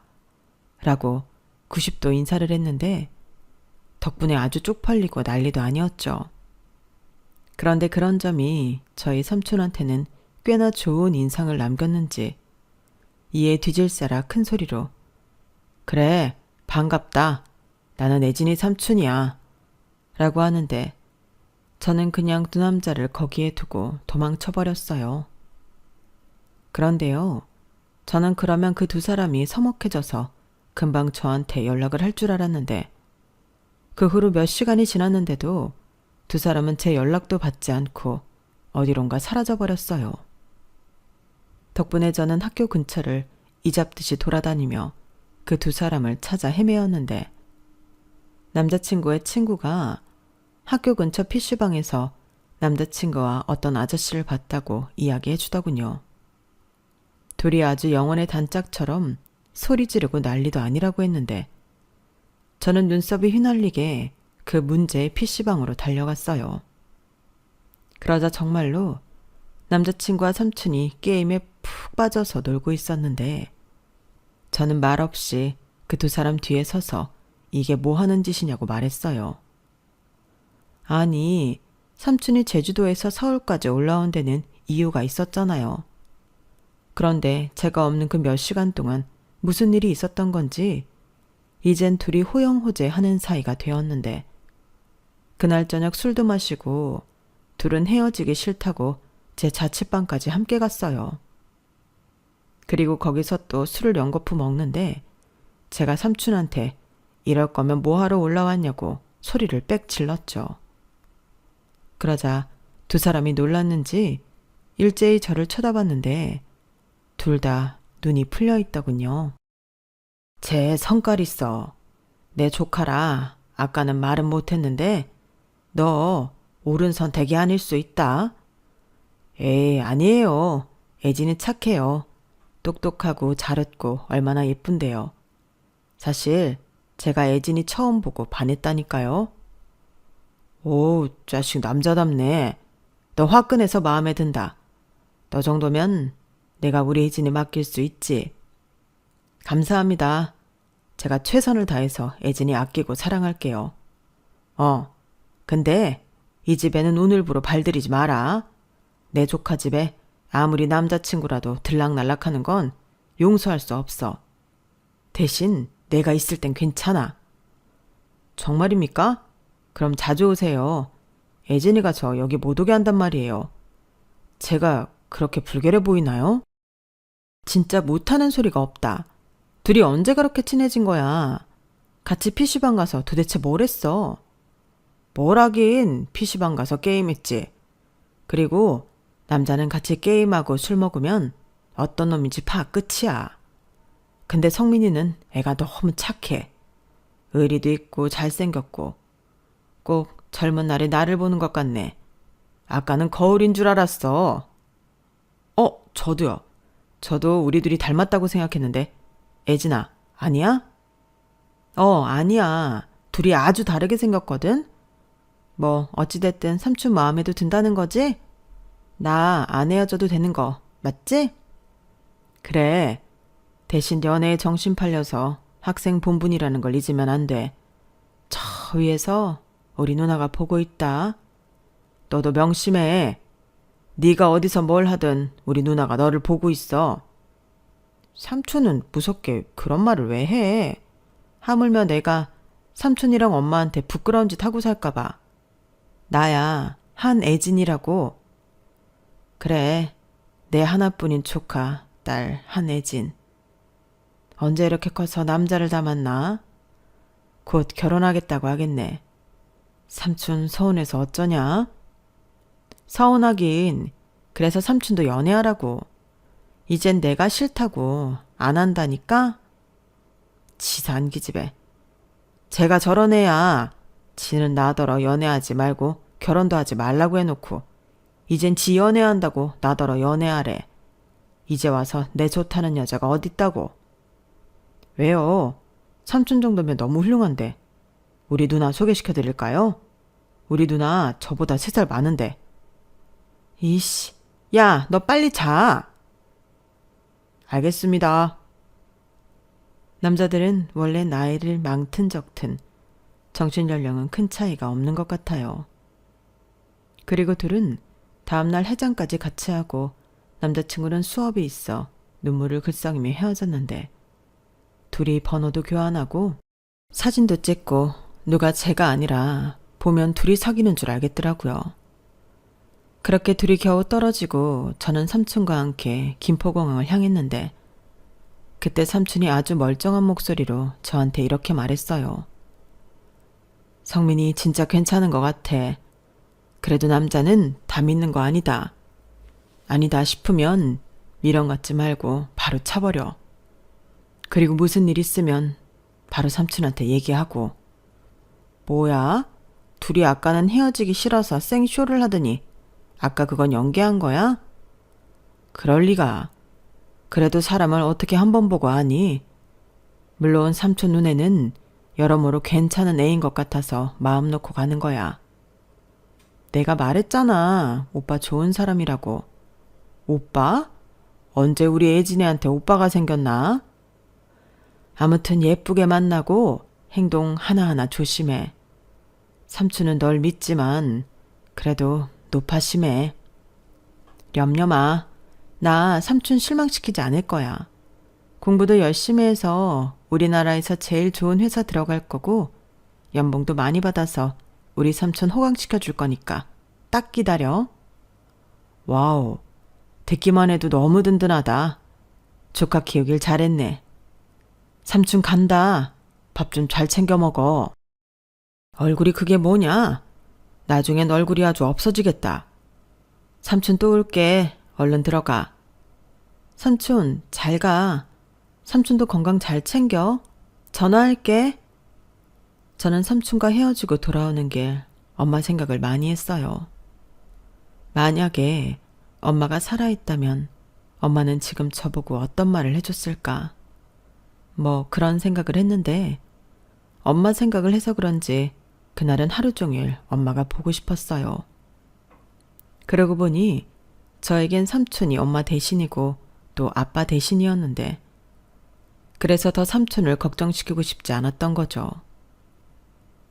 라고 90도 인사를 했는데 덕분에 아주 쪽팔리고 난리도 아니었죠. 그런데 그런 점이 저희 삼촌한테는 꽤나 좋은 인상을 남겼는지 이에 뒤질세라 큰 소리로 그래 반갑다. 나는 애진이 삼촌이야. 라고 하는데 저는 그냥 두 남자를 거기에 두고 도망쳐버렸어요. 그런데요. 저는 그러면 그 두 사람이 서먹해져서 금방 저한테 연락을 할 줄 알았는데 그 후로 몇 시간이 지났는데도 두 사람은 제 연락도 받지 않고 어디론가 사라져버렸어요. 덕분에 저는 학교 근처를 이잡듯이 돌아다니며 그 두 사람을 찾아 헤매었는데 남자친구의 친구가 학교 근처 PC방에서 남자친구와 어떤 아저씨를 봤다고 이야기해 주더군요. 둘이 아주 영혼의 단짝처럼 소리 지르고 난리도 아니라고 했는데 저는 눈썹이 휘날리게 그 문제의 PC방으로 달려갔어요. 그러자 정말로 남자친구와 삼촌이 게임에 푹 빠져서 놀고 있었는데 저는 말없이 그 두 사람 뒤에 서서 이게 뭐 하는 짓이냐고 말했어요. 아니, 삼촌이 제주도에서 서울까지 올라온 데는 이유가 있었잖아요. 그런데 제가 없는 그 몇 시간 동안 무슨 일이 있었던 건지 이젠 둘이 호영호재하는 사이가 되었는데 그날 저녁 술도 마시고 둘은 헤어지기 싫다고 제 자취방까지 함께 갔어요. 그리고 거기서 또 술을 연거푸 먹는데 제가 삼촌한테 이럴 거면 뭐하러 올라왔냐고 소리를 빽 질렀죠. 그러자 두 사람이 놀랐는지 일제히 저를 쳐다봤는데 둘 다 눈이 풀려 있더군요. 쟤 성깔 있어. 내 조카라 아까는 말은 못했는데 너 옳은 선택이 아닐 수 있다. 에이 아니에요. 애진이 착해요. 똑똑하고 잘 웃고 얼마나 예쁜데요. 사실 제가 애진이 처음 보고 반했다니까요. 오, 자식 남자답네. 너 화끈해서 마음에 든다. 너 정도면 내가 우리 애진이 맡길 수 있지. 감사합니다. 제가 최선을 다해서 애진이 아끼고 사랑할게요. 근데 이 집에는 오늘부로 발들이지 마라. 내 조카 집에 아무리 남자친구라도 들락날락하는 건 용서할 수 없어. 대신 내가 있을 땐 괜찮아. 정말입니까? 그럼 자주 오세요. 애진이가 저 여기 못 오게 한단 말이에요. 제가 그렇게 불결해 보이나요? 진짜 못하는 소리가 없다. 둘이 언제 그렇게 친해진 거야? 같이 PC방 가서 도대체 뭘 했어? 뭘 하긴 PC방 가서 게임했지. 그리고 남자는 같이 게임하고 술 먹으면 어떤 놈인지 파 끝이야. 근데 성민이는 애가 너무 착해. 의리도 있고 잘생겼고 꼭 젊은 날에 나를 보는 것 같네. 아까는 거울인 줄 알았어. 저도요. 저도 우리 둘이 닮았다고 생각했는데 애진아, 아니야? 아니야. 둘이 아주 다르게 생겼거든? 뭐 어찌됐든 삼촌 마음에도 든다는 거지? 나 안 헤어져도 되는 거 맞지? 그래. 대신 연애에 정신 팔려서 학생 본분이라는 걸 잊으면 안 돼. 저 위에서 우리 누나가 보고 있다. 너도 명심해. 네가 어디서 뭘 하든 우리 누나가 너를 보고 있어. 삼촌은 무섭게 그런 말을 왜 해? 하물며 내가 삼촌이랑 엄마한테 부끄러운 짓 하고 살까 봐. 나야 한애진이라고. 그래, 내 하나뿐인 조카, 딸 한애진. 언제 이렇게 커서 남자를 다 만나? 곧 결혼하겠다고 하겠네. 삼촌 서운해서 어쩌냐? 서운하긴. 그래서 삼촌도 연애하라고. 이젠 내가 싫다고 안 한다니까? 치사한 기집애. 제가 저런 애야. 지는 나더러 연애하지 말고 결혼도 하지 말라고 해놓고 이젠 지 연애한다고 나더러 연애하래. 이제 와서 내 좋다는 여자가 어딨다고. 왜요? 삼촌 정도면 너무 훌륭한데 우리 누나 소개시켜드릴까요? 우리 누나 저보다 3살 많은데. 이씨, 야, 너 빨리 자. 알겠습니다. 남자들은 원래 나이를 많든 적든 정신연령은 큰 차이가 없는 것 같아요. 그리고 둘은 다음날 해장까지 같이 하고 남자친구는 수업이 있어 눈물을 글썽이며 헤어졌는데 둘이 번호도 교환하고 사진도 찍고 누가 제가 아니라 보면 둘이 사귀는 줄 알겠더라고요. 그렇게 둘이 겨우 떨어지고 저는 삼촌과 함께 김포공항을 향했는데 그때 삼촌이 아주 멀쩡한 목소리로 저한테 이렇게 말했어요. 성민이 진짜 괜찮은 것 같아. 그래도 남자는 다 믿는 거 아니다. 아니다 싶으면 미련 갖지 말고 바로 차버려. 그리고 무슨 일 있으면 바로 삼촌한테 얘기하고. 뭐야? 둘이 아까는 헤어지기 싫어서 생쇼를 하더니 아까 그건 연기한 거야? 그럴 리가. 그래도 사람을 어떻게 한 번 보고 아니? 물론 삼촌 눈에는 여러모로 괜찮은 애인 것 같아서 마음 놓고 가는 거야. 내가 말했잖아. 오빠 좋은 사람이라고. 오빠? 언제 우리 애진이한테 오빠가 생겼나? 아무튼 예쁘게 만나고 행동 하나하나 조심해. 삼촌은 널 믿지만 그래도 노파심해. 렴렴아, 나 삼촌 실망시키지 않을 거야. 공부도 열심히 해서 우리나라에서 제일 좋은 회사 들어갈 거고 연봉도 많이 받아서 우리 삼촌 호강시켜 줄 거니까 딱 기다려. 와우, 듣기만 해도 너무 든든하다. 조카 키우길 잘했네. 삼촌 간다. 밥 좀 잘 챙겨 먹어. 얼굴이 그게 뭐냐? 나중엔 얼굴이 아주 없어지겠다. 삼촌 또 올게. 얼른 들어가. 삼촌 잘 가. 삼촌도 건강 잘 챙겨. 전화할게. 저는 삼촌과 헤어지고 돌아오는 길 엄마 생각을 많이 했어요. 만약에 엄마가 살아있다면 엄마는 지금 저보고 어떤 말을 해줬을까? 뭐 그런 생각을 했는데 엄마 생각을 해서 그런지 그날은 하루 종일 엄마가 보고 싶었어요. 그러고 보니 저에겐 삼촌이 엄마 대신이고 또 아빠 대신이었는데 그래서 더 삼촌을 걱정시키고 싶지 않았던 거죠.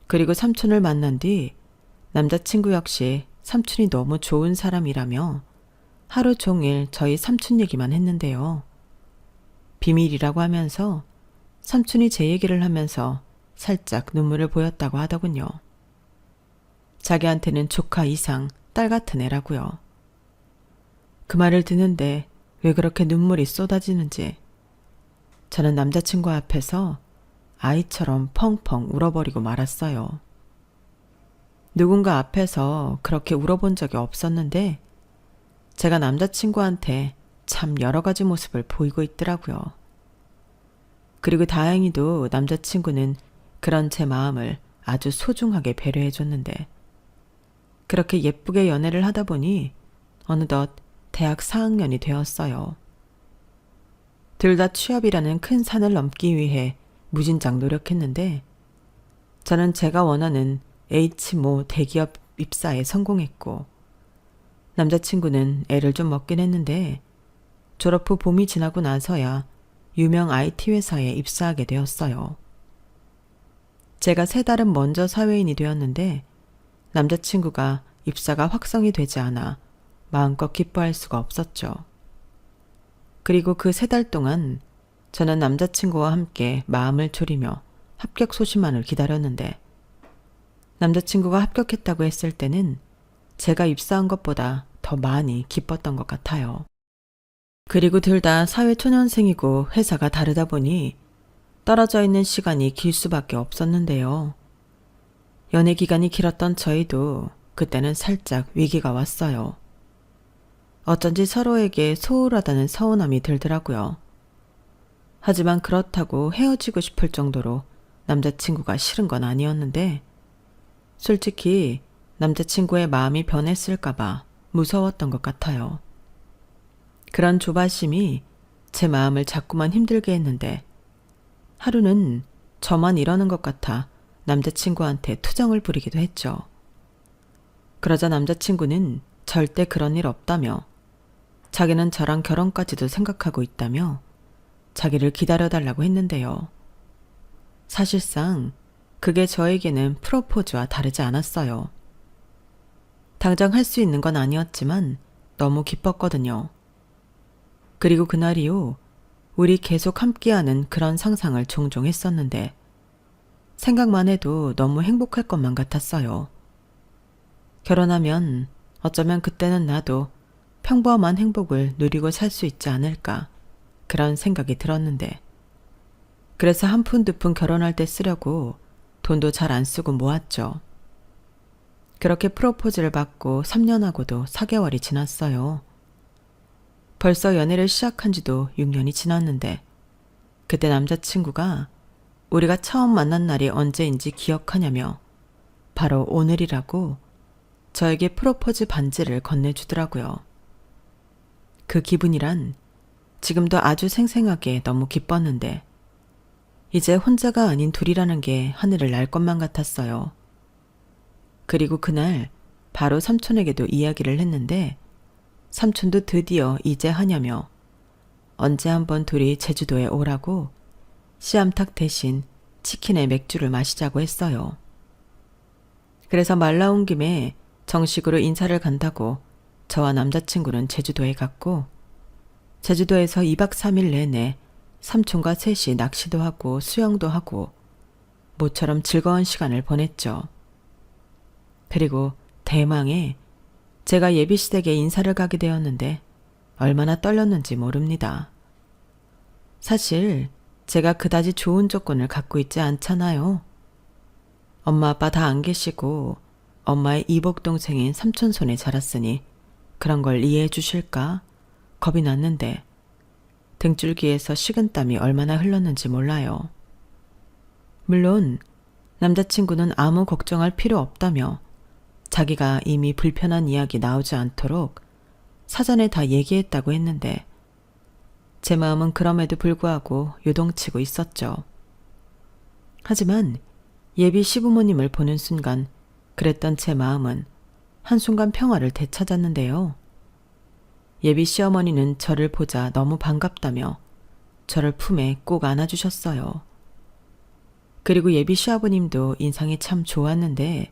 그리고 삼촌을 만난 뒤 남자친구 역시 삼촌이 너무 좋은 사람이라며 하루 종일 저희 삼촌 얘기만 했는데요. 비밀이라고 하면서 삼촌이 제 얘기를 하면서 살짝 눈물을 보였다고 하더군요. 자기한테는 조카 이상 딸 같은 애라고요. 그 말을 듣는데 왜 그렇게 눈물이 쏟아지는지 저는 남자친구 앞에서 아이처럼 펑펑 울어버리고 말았어요. 누군가 앞에서 그렇게 울어본 적이 없었는데 제가 남자친구한테 참 여러 가지 모습을 보이고 있더라고요. 그리고 다행히도 남자친구는 그런 제 마음을 아주 소중하게 배려해줬는데 그렇게 예쁘게 연애를 하다 보니 어느덧 대학 4학년이 되었어요. 둘 다 취업이라는 큰 산을 넘기 위해 무진장 노력했는데 저는 제가 원하는 H모 대기업 입사에 성공했고 남자친구는 애를 좀 먹긴 했는데 졸업 후 봄이 지나고 나서야 유명 IT 회사에 입사하게 되었어요. 제가 3달은 먼저 사회인이 되었는데 남자친구가 입사가 확정이 되지 않아 마음껏 기뻐할 수가 없었죠. 그리고 그 3달 동안 저는 남자친구와 함께 마음을 졸이며 합격 소식만을 기다렸는데 남자친구가 합격했다고 했을 때는 제가 입사한 것보다 더 많이 기뻤던 것 같아요. 그리고 둘 다 사회초년생이고 회사가 다르다 보니 떨어져 있는 시간이 길 수밖에 없었는데요. 연애 기간이 길었던 저희도 그때는 살짝 위기가 왔어요. 어쩐지 서로에게 소홀하다는 서운함이 들더라고요. 하지만 그렇다고 헤어지고 싶을 정도로 남자친구가 싫은 건 아니었는데 솔직히 남자친구의 마음이 변했을까봐 무서웠던 것 같아요. 그런 조바심이 제 마음을 자꾸만 힘들게 했는데 하루는 저만 이러는 것 같아 남자친구한테 투정을 부리기도 했죠. 그러자 남자친구는 절대 그런 일 없다며 자기는 저랑 결혼까지도 생각하고 있다며 자기를 기다려달라고 했는데요. 사실상 그게 저에게는 프로포즈와 다르지 않았어요. 당장 할 수 있는 건 아니었지만 너무 기뻤거든요. 그리고 그날 이후 우리 계속 함께하는 그런 상상을 종종 했었는데 생각만 해도 너무 행복할 것만 같았어요. 결혼하면 어쩌면 그때는 나도 평범한 행복을 누리고 살 수 있지 않을까 그런 생각이 들었는데 그래서 한 푼 두 푼 결혼할 때 쓰려고 돈도 잘 안 쓰고 모았죠. 그렇게 프로포즈를 받고 3년하고도 4개월이 지났어요. 벌써 연애를 시작한 지도 6년이 지났는데 그때 남자친구가 우리가 처음 만난 날이 언제인지 기억하냐며 바로 오늘이라고 저에게 프로포즈 반지를 건네주더라고요. 그 기분이란 지금도 아주 생생하게 너무 기뻤는데 이제 혼자가 아닌 둘이라는 게 하늘을 날 것만 같았어요. 그리고 그날 바로 삼촌에게도 이야기를 했는데 삼촌도 드디어 이제 하냐며 언제 한번 둘이 제주도에 오라고 씨암탉 대신 치킨에 맥주를 마시자고 했어요. 그래서 말 나온 김에 정식으로 인사를 간다고 저와 남자친구는 제주도에 갔고 제주도에서 2박 3일 내내 삼촌과 셋이 낚시도 하고 수영도 하고 모처럼 즐거운 시간을 보냈죠. 그리고 대망의 제가 예비시댁에 인사를 가게 되었는데 얼마나 떨렸는지 모릅니다. 사실 제가 그다지 좋은 조건을 갖고 있지 않잖아요. 엄마 아빠 다 안 계시고 엄마의 이복 동생인 삼촌 손에 자랐으니 그런 걸 이해해 주실까 겁이 났는데 등줄기에서 식은땀이 얼마나 흘렀는지 몰라요. 물론 남자친구는 아무 걱정할 필요 없다며 자기가 이미 불편한 이야기 나오지 않도록 사전에 다 얘기했다고 했는데 제 마음은 그럼에도 불구하고 요동치고 있었죠. 하지만 예비 시부모님을 보는 순간 그랬던 제 마음은 한순간 평화를 되찾았는데요. 예비 시어머니는 저를 보자 너무 반갑다며 저를 품에 꼭 안아주셨어요. 그리고 예비 시아버님도 인상이 참 좋았는데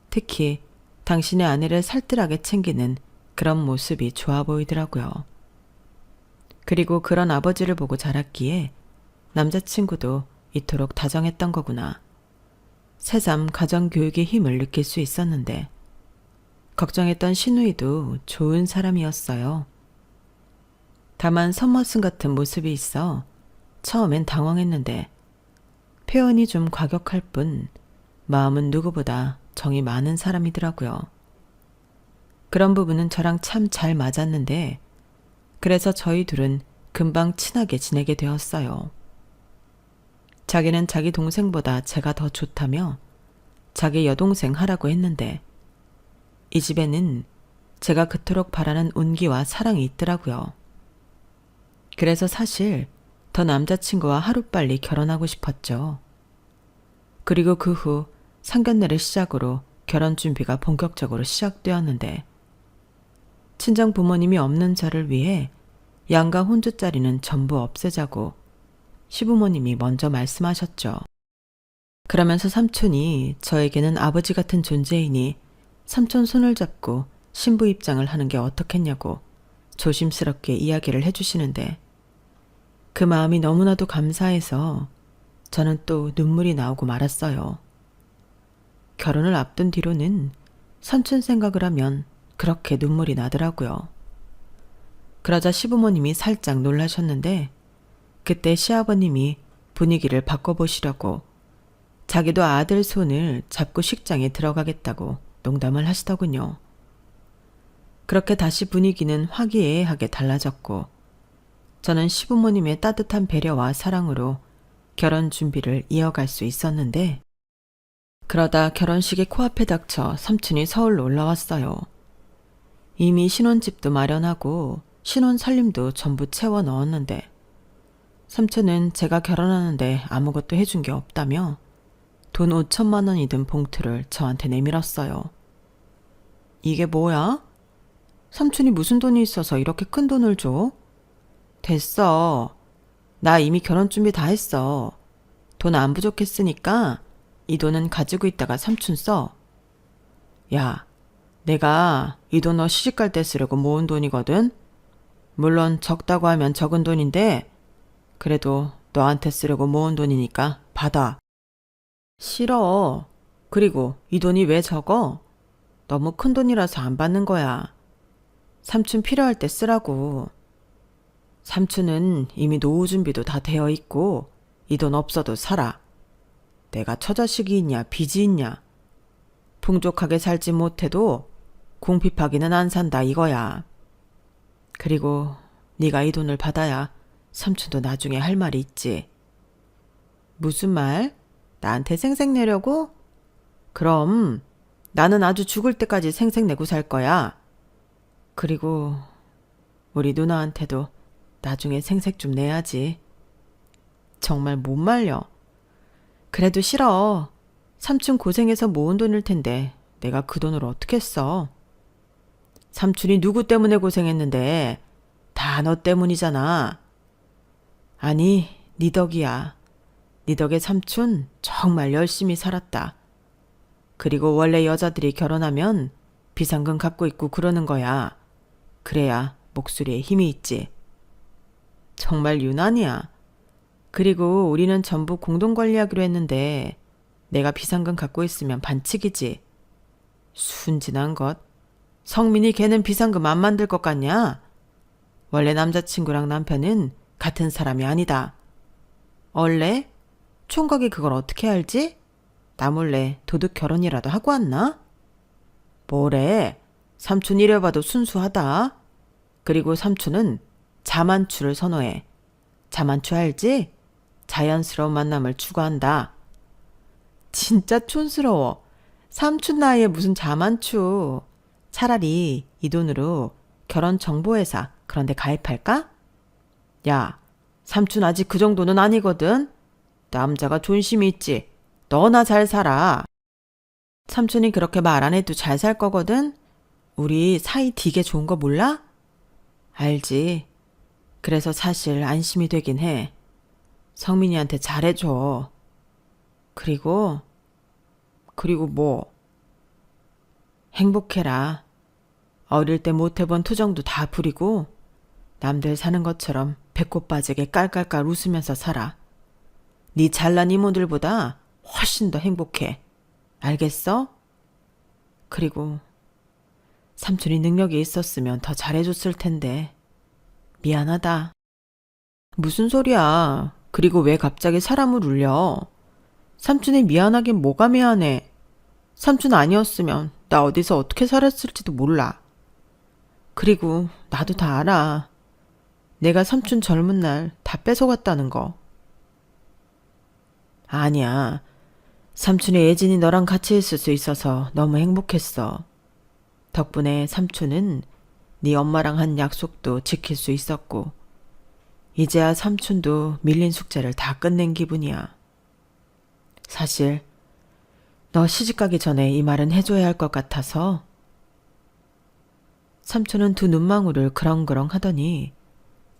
특히 당신의 아내를 살뜰하게 챙기는 그런 모습이 좋아 보이더라고요. 그리고 그런 아버지를 보고 자랐기에 남자친구도 이토록 다정했던 거구나. 새삼 가정교육의 힘을 느낄 수 있었는데 걱정했던 시누이도 좋은 사람이었어요. 다만 선머슴 같은 모습이 있어 처음엔 당황했는데 표현이 좀 과격할 뿐 마음은 누구보다 정이 많은 사람이더라고요. 그런 부분은 저랑 참 잘 맞았는데 그래서 저희 둘은 금방 친하게 지내게 되었어요. 자기는 자기 동생보다 제가 더 좋다며 자기 여동생 하라고 했는데 이 집에는 제가 그토록 바라는 온기와 사랑이 있더라고요. 그래서 사실 더 남자친구와 하루빨리 결혼하고 싶었죠. 그리고 그 후 상견례를 시작으로 결혼 준비가 본격적으로 시작되었는데 친정 부모님이 없는 저를 위해 양가 혼주 자리는 전부 없애자고 시부모님이 먼저 말씀하셨죠. 그러면서 삼촌이 저에게는 아버지 같은 존재이니 삼촌 손을 잡고 신부 입장을 하는 게 어떻겠냐고 조심스럽게 이야기를 해주시는데 그 마음이 너무나도 감사해서 저는 또 눈물이 나오고 말았어요. 결혼을 앞둔 뒤로는 삼촌 생각을 하면 그렇게 눈물이 나더라고요. 그러자 시부모님이 살짝 놀라셨는데 그때 시아버님이 분위기를 바꿔보시려고 자기도 아들 손을 잡고 식장에 들어가겠다고 농담을 하시더군요. 그렇게 다시 분위기는 화기애애하게 달라졌고 저는 시부모님의 따뜻한 배려와 사랑으로 결혼 준비를 이어갈 수 있었는데 그러다 결혼식이 코앞에 닥쳐 삼촌이 서울로 올라왔어요. 이미 신혼집도 마련하고 신혼 살림도 전부 채워 넣었는데 삼촌은 제가 결혼하는데 아무것도 해준 게 없다며 돈 5천만 원이 든 봉투를 저한테 내밀었어요. 이게 뭐야? 삼촌이 무슨 돈이 있어서 이렇게 큰 돈을 줘? 됐어. 나 이미 결혼 준비 다 했어. 돈 안 부족했으니까 이 돈은 가지고 있다가 삼촌 써. 야, 내가 이 돈 너 시집갈 때 쓰려고 모은 돈이거든? 물론 적다고 하면 적은 돈인데 그래도 너한테 쓰려고 모은 돈이니까 받아. 싫어. 그리고 이 돈이 왜 적어? 너무 큰 돈이라서 안 받는 거야. 삼촌 필요할 때 쓰라고. 삼촌은 이미 노후 준비도 다 되어 있고 이 돈 없어도 살아. 내가 처자식이 있냐 빚이 있냐. 풍족하게 살지 못해도 궁핍하기는 안 산다 이거야. 그리고 네가 이 돈을 받아야 삼촌도 나중에 할 말이 있지. 무슨 말? 나한테 생색 내려고? 그럼 나는 아주 죽을 때까지 생색 내고 살 거야. 그리고 우리 누나한테도 나중에 생색 좀 내야지. 정말 못 말려. 그래도 싫어. 삼촌 고생해서 모은 돈일 텐데 내가 그 돈을 어떻게 써? 삼촌이 누구 때문에 고생했는데 다 너 때문이잖아. 아니, 네 덕이야. 네 덕에 삼촌 정말 열심히 살았다. 그리고 원래 여자들이 결혼하면 비상금 갖고 있고 그러는 거야. 그래야 목소리에 힘이 있지. 정말 유난이야. 그리고 우리는 전부 공동 관리하기로 했는데 내가 비상금 갖고 있으면 반칙이지. 순진한 것. 성민이 걔는 비상금 안 만들 것 같냐? 원래 남자친구랑 남편은 같은 사람이 아니다. 원래? 총각이 그걸 어떻게 알지? 나 몰래 도둑 결혼이라도 하고 왔나? 뭐래? 삼촌 이래봐도 순수하다. 그리고 삼촌은 자만추를 선호해. 자만추 알지? 자연스러운 만남을 추구한다. 진짜 촌스러워. 삼촌 나이에 무슨 자만추. 차라리 이 돈으로 결혼정보회사 그런 데 가입할까? 야, 삼촌 아직 그 정도는 아니거든. 남자가 존심이 있지. 너나 잘 살아. 삼촌이 그렇게 말 안 해도 잘 살 거거든. 우리 사이 되게 좋은 거 몰라? 알지. 그래서 사실 안심이 되긴 해. 성민이한테 잘해줘. 그리고 뭐? 행복해라. 어릴 때 못해본 투정도 다 부리고 남들 사는 것처럼 배꼽 빠지게 깔깔깔 웃으면서 살아. 네 잘난 이모들보다 훨씬 더 행복해. 알겠어? 그리고 삼촌이 능력이 있었으면 더 잘해줬을 텐데 미안하다. 무슨 소리야. 그리고 왜 갑자기 사람을 울려. 삼촌이 미안하긴 뭐가 미안해. 삼촌 아니었으면 나 어디서 어떻게 살았을지도 몰라. 그리고 나도 다 알아. 내가 삼촌 젊은 날 다 뺏어갔다는 거. 아니야. 삼촌의 예진이 너랑 같이 있을 수 있어서 너무 행복했어. 덕분에 삼촌은 네 엄마랑 한 약속도 지킬 수 있었고 이제야 삼촌도 밀린 숙제를 다 끝낸 기분이야. 사실 너 시집가기 전에 이 말은 해줘야 할 것 같아서. 삼촌은 두 눈망울을 그렁그렁 하더니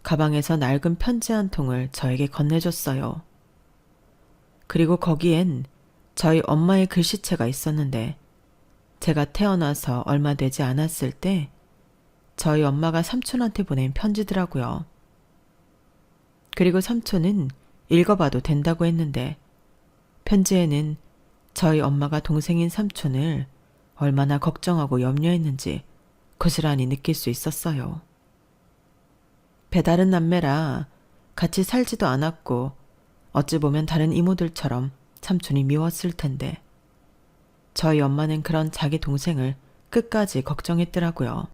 가방에서 낡은 편지 한 통을 저에게 건네줬어요. 그리고 거기엔 저희 엄마의 글씨체가 있었는데 제가 태어나서 얼마 되지 않았을 때 저희 엄마가 삼촌한테 보낸 편지더라고요. 그리고 삼촌은 읽어봐도 된다고 했는데 편지에는 저희 엄마가 동생인 삼촌을 얼마나 걱정하고 염려했는지 고스란히 느낄 수 있었어요. 배다른 남매라 같이 살지도 않았고 어찌 보면 다른 이모들처럼 삼촌이 미웠을 텐데 저희 엄마는 그런 자기 동생을 끝까지 걱정했더라고요.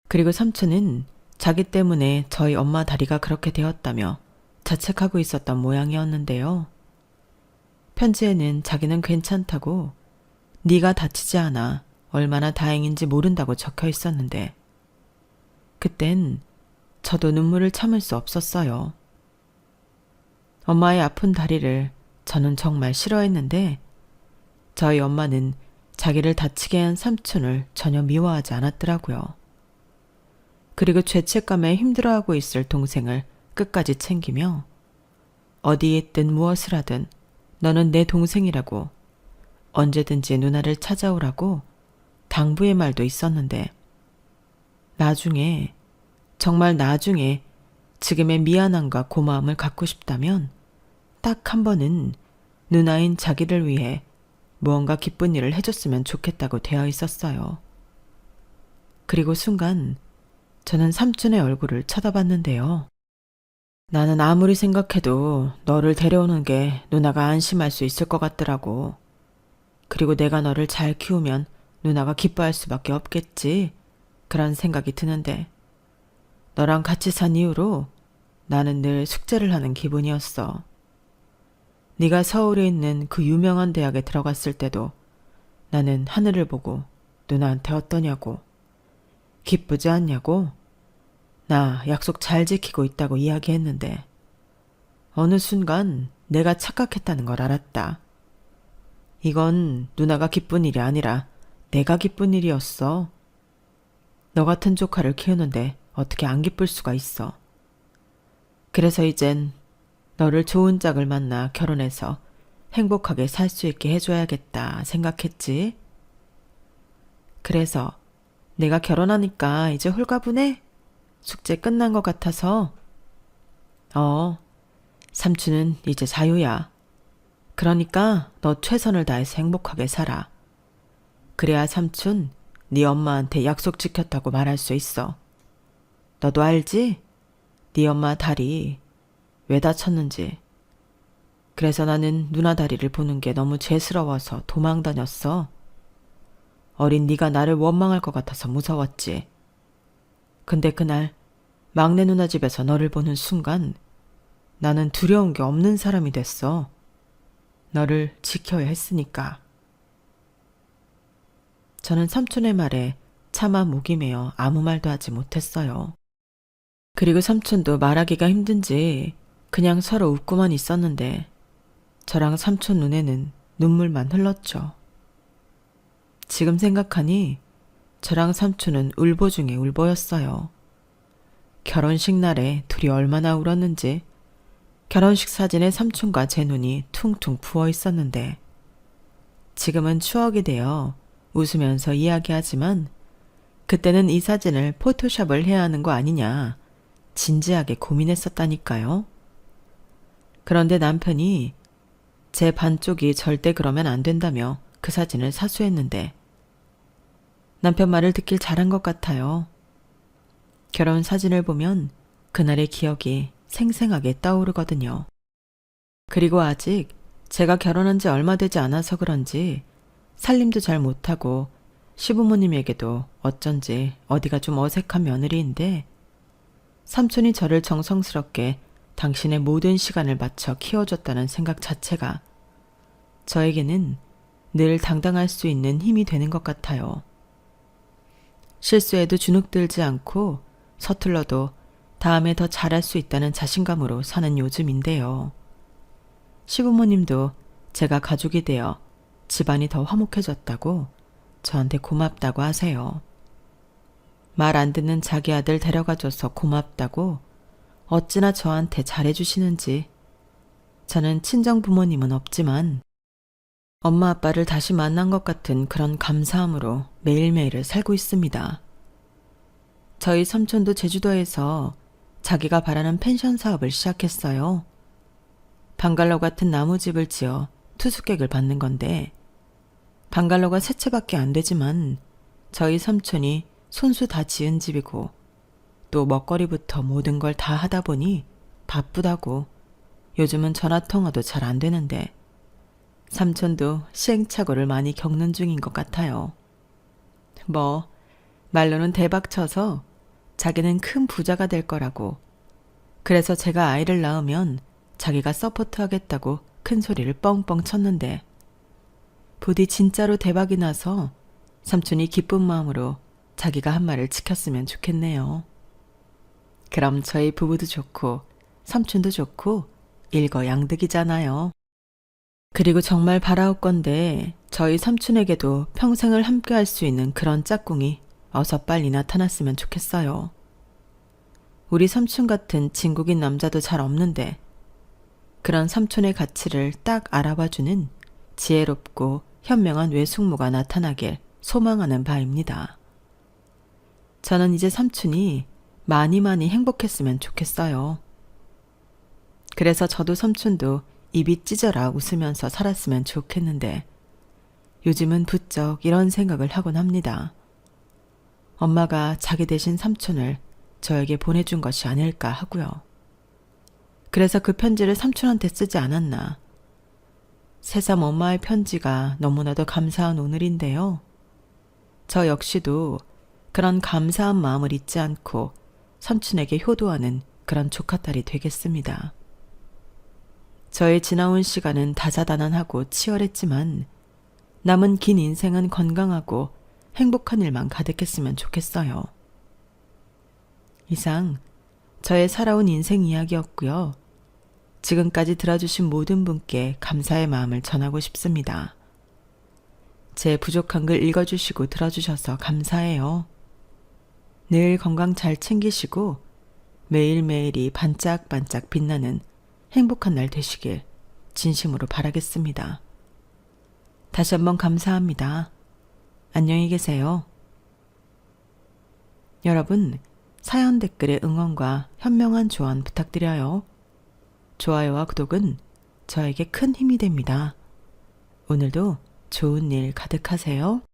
그리고 삼촌은 자기 때문에 저희 엄마 다리가 그렇게 되었다며 자책하고 있었던 모양이었는데요. 편지에는 자기는 괜찮다고 네가 다치지 않아 얼마나 다행인지 모른다고 적혀 있었는데 그땐 저도 눈물을 참을 수 없었어요. 엄마의 아픈 다리를 저는 정말 싫어했는데 저희 엄마는 자기를 다치게 한 삼촌을 전혀 미워하지 않았더라고요. 그리고 죄책감에 힘들어하고 있을 동생을 끝까지 챙기며 어디에 있든 무엇을 하든 너는 내 동생이라고 언제든지 누나를 찾아오라고 당부의 말도 있었는데 나중에 정말 나중에 지금의 미안함과 고마움을 갖고 싶다면 딱 한 번은 누나인 자기를 위해 무언가 기쁜 일을 해줬으면 좋겠다고 되어 있었어요. 그리고 순간 저는 삼촌의 얼굴을 쳐다봤는데요. 나는 아무리 생각해도 너를 데려오는 게 누나가 안심할 수 있을 것 같더라고. 그리고 내가 너를 잘 키우면 누나가 기뻐할 수밖에 없겠지. 그런 생각이 드는데 너랑 같이 산 이후로 나는 늘 숙제를 하는 기분이었어. 네가 서울에 있는 그 유명한 대학에 들어갔을 때도 나는 하늘을 보고 누나한테 어떠냐고, 기쁘지 않냐고, 나 약속 잘 지키고 있다고 이야기했는데 어느 순간 내가 착각했다는 걸 알았다. 이건 누나가 기쁜 일이 아니라 내가 기쁜 일이었어. 너 같은 조카를 키우는데 어떻게 안 기쁠 수가 있어. 그래서 이젠 너를 좋은 짝을 만나 결혼해서 행복하게 살 수 있게 해줘야겠다 생각했지. 그래서 내가 결혼하니까 이제 홀가분해? 숙제 끝난 것 같아서. 삼촌은 이제 자유야. 그러니까 너 최선을 다해서 행복하게 살아. 그래야 삼촌 네 엄마한테 약속 지켰다고 말할 수 있어. 너도 알지? 네 엄마 다리 왜 다쳤는지. 그래서 나는 누나 다리를 보는 게 너무 죄스러워서 도망 다녔어. 어린 네가 나를 원망할 것 같아서 무서웠지. 근데 그날 막내 누나 집에서 너를 보는 순간 나는 두려운 게 없는 사람이 됐어. 너를 지켜야 했으니까. 저는 삼촌의 말에 차마 목이 메어 아무 말도 하지 못했어요. 그리고 삼촌도 말하기가 힘든지 그냥 서로 웃고만 있었는데 저랑 삼촌 눈에는 눈물만 흘렀죠. 지금 생각하니 저랑 삼촌은 울보 중에 울보였어요. 결혼식 날에 둘이 얼마나 울었는지 결혼식 사진에 삼촌과 제 눈이 퉁퉁 부어 있었는데 지금은 추억이 되어 웃으면서 이야기하지만 그때는 이 사진을 포토샵을 해야 하는 거 아니냐 진지하게 고민했었다니까요. 그런데 남편이 제 반쪽이 절대 그러면 안 된다며 그 사진을 사수했는데 남편 말을 듣길 잘한 것 같아요. 결혼 사진을 보면 그날의 기억이 생생하게 떠오르거든요. 그리고 아직 제가 결혼한 지 얼마 되지 않아서 그런지 살림도 잘 못하고 시부모님에게도 어쩐지 어디가 좀 어색한 며느리인데 삼촌이 저를 정성스럽게 당신의 모든 시간을 바쳐 키워줬다는 생각 자체가 저에게는 늘 당당할 수 있는 힘이 되는 것 같아요. 실수에도 주눅들지 않고 서툴러도 다음에 더 잘할 수 있다는 자신감으로 사는 요즘인데요. 시부모님도 제가 가족이 되어 집안이 더 화목해졌다고 저한테 고맙다고 하세요. 말 안 듣는 자기 아들 데려가줘서 고맙다고 어찌나 저한테 잘해주시는지. 저는 친정 부모님은 없지만 엄마 아빠를 다시 만난 것 같은 그런 감사함으로 매일매일을 살고 있습니다. 저희 삼촌도 제주도에서 자기가 바라는 펜션 사업을 시작했어요. 방갈로 같은 나무집을 지어 투숙객을 받는 건데 방갈로가 세 채밖에 안 되지만 저희 삼촌이 손수 다 지은 집이고 또 먹거리부터 모든 걸 다 하다 보니 바쁘다고 요즘은 전화통화도 잘 안 되는데 삼촌도 시행착오를 많이 겪는 중인 것 같아요. 말로는 대박 쳐서 자기는 큰 부자가 될 거라고. 그래서 제가 아이를 낳으면 자기가 서포트하겠다고 큰 소리를 뻥뻥 쳤는데 부디 진짜로 대박이 나서 삼촌이 기쁜 마음으로 자기가 한 말을 지켰으면 좋겠네요. 그럼 저희 부부도 좋고 삼촌도 좋고 일거양득이잖아요. 그리고 정말 바라올 건데 저희 삼촌에게도 평생을 함께 할 수 있는 그런 짝꿍이 어서 빨리 나타났으면 좋겠어요. 우리 삼촌 같은 진국인 남자도 잘 없는데 그런 삼촌의 가치를 딱 알아봐주는 지혜롭고 현명한 외숙모가 나타나길 소망하는 바입니다. 저는 이제 삼촌이 많이 행복했으면 좋겠어요. 그래서 저도 삼촌도 입이 찢어라 웃으면서 살았으면 좋겠는데 요즘은 부쩍 이런 생각을 하곤 합니다. 엄마가 자기 대신 삼촌을 저에게 보내준 것이 아닐까 하고요. 그래서 그 편지를 삼촌한테 쓰지 않았나. 새삼 엄마의 편지가 너무나도 감사한 오늘인데요. 저 역시도 그런 감사한 마음을 잊지 않고 삼촌에게 효도하는 그런 조카딸이 되겠습니다. 저의 지나온 시간은 다사다난하고 치열했지만 남은 긴 인생은 건강하고 행복한 일만 가득했으면 좋겠어요. 이상 저의 살아온 인생 이야기였고요. 지금까지 들어주신 모든 분께 감사의 마음을 전하고 싶습니다. 제 부족한 글 읽어주시고 들어주셔서 감사해요. 늘 건강 잘 챙기시고 매일매일이 반짝반짝 빛나는 행복한 날 되시길 진심으로 바라겠습니다. 다시 한번 감사합니다. 안녕히 계세요. 여러분, 사연 댓글에 응원과 현명한 조언 부탁드려요. 좋아요와 구독은 저에게 큰 힘이 됩니다. 오늘도 좋은 일 가득하세요.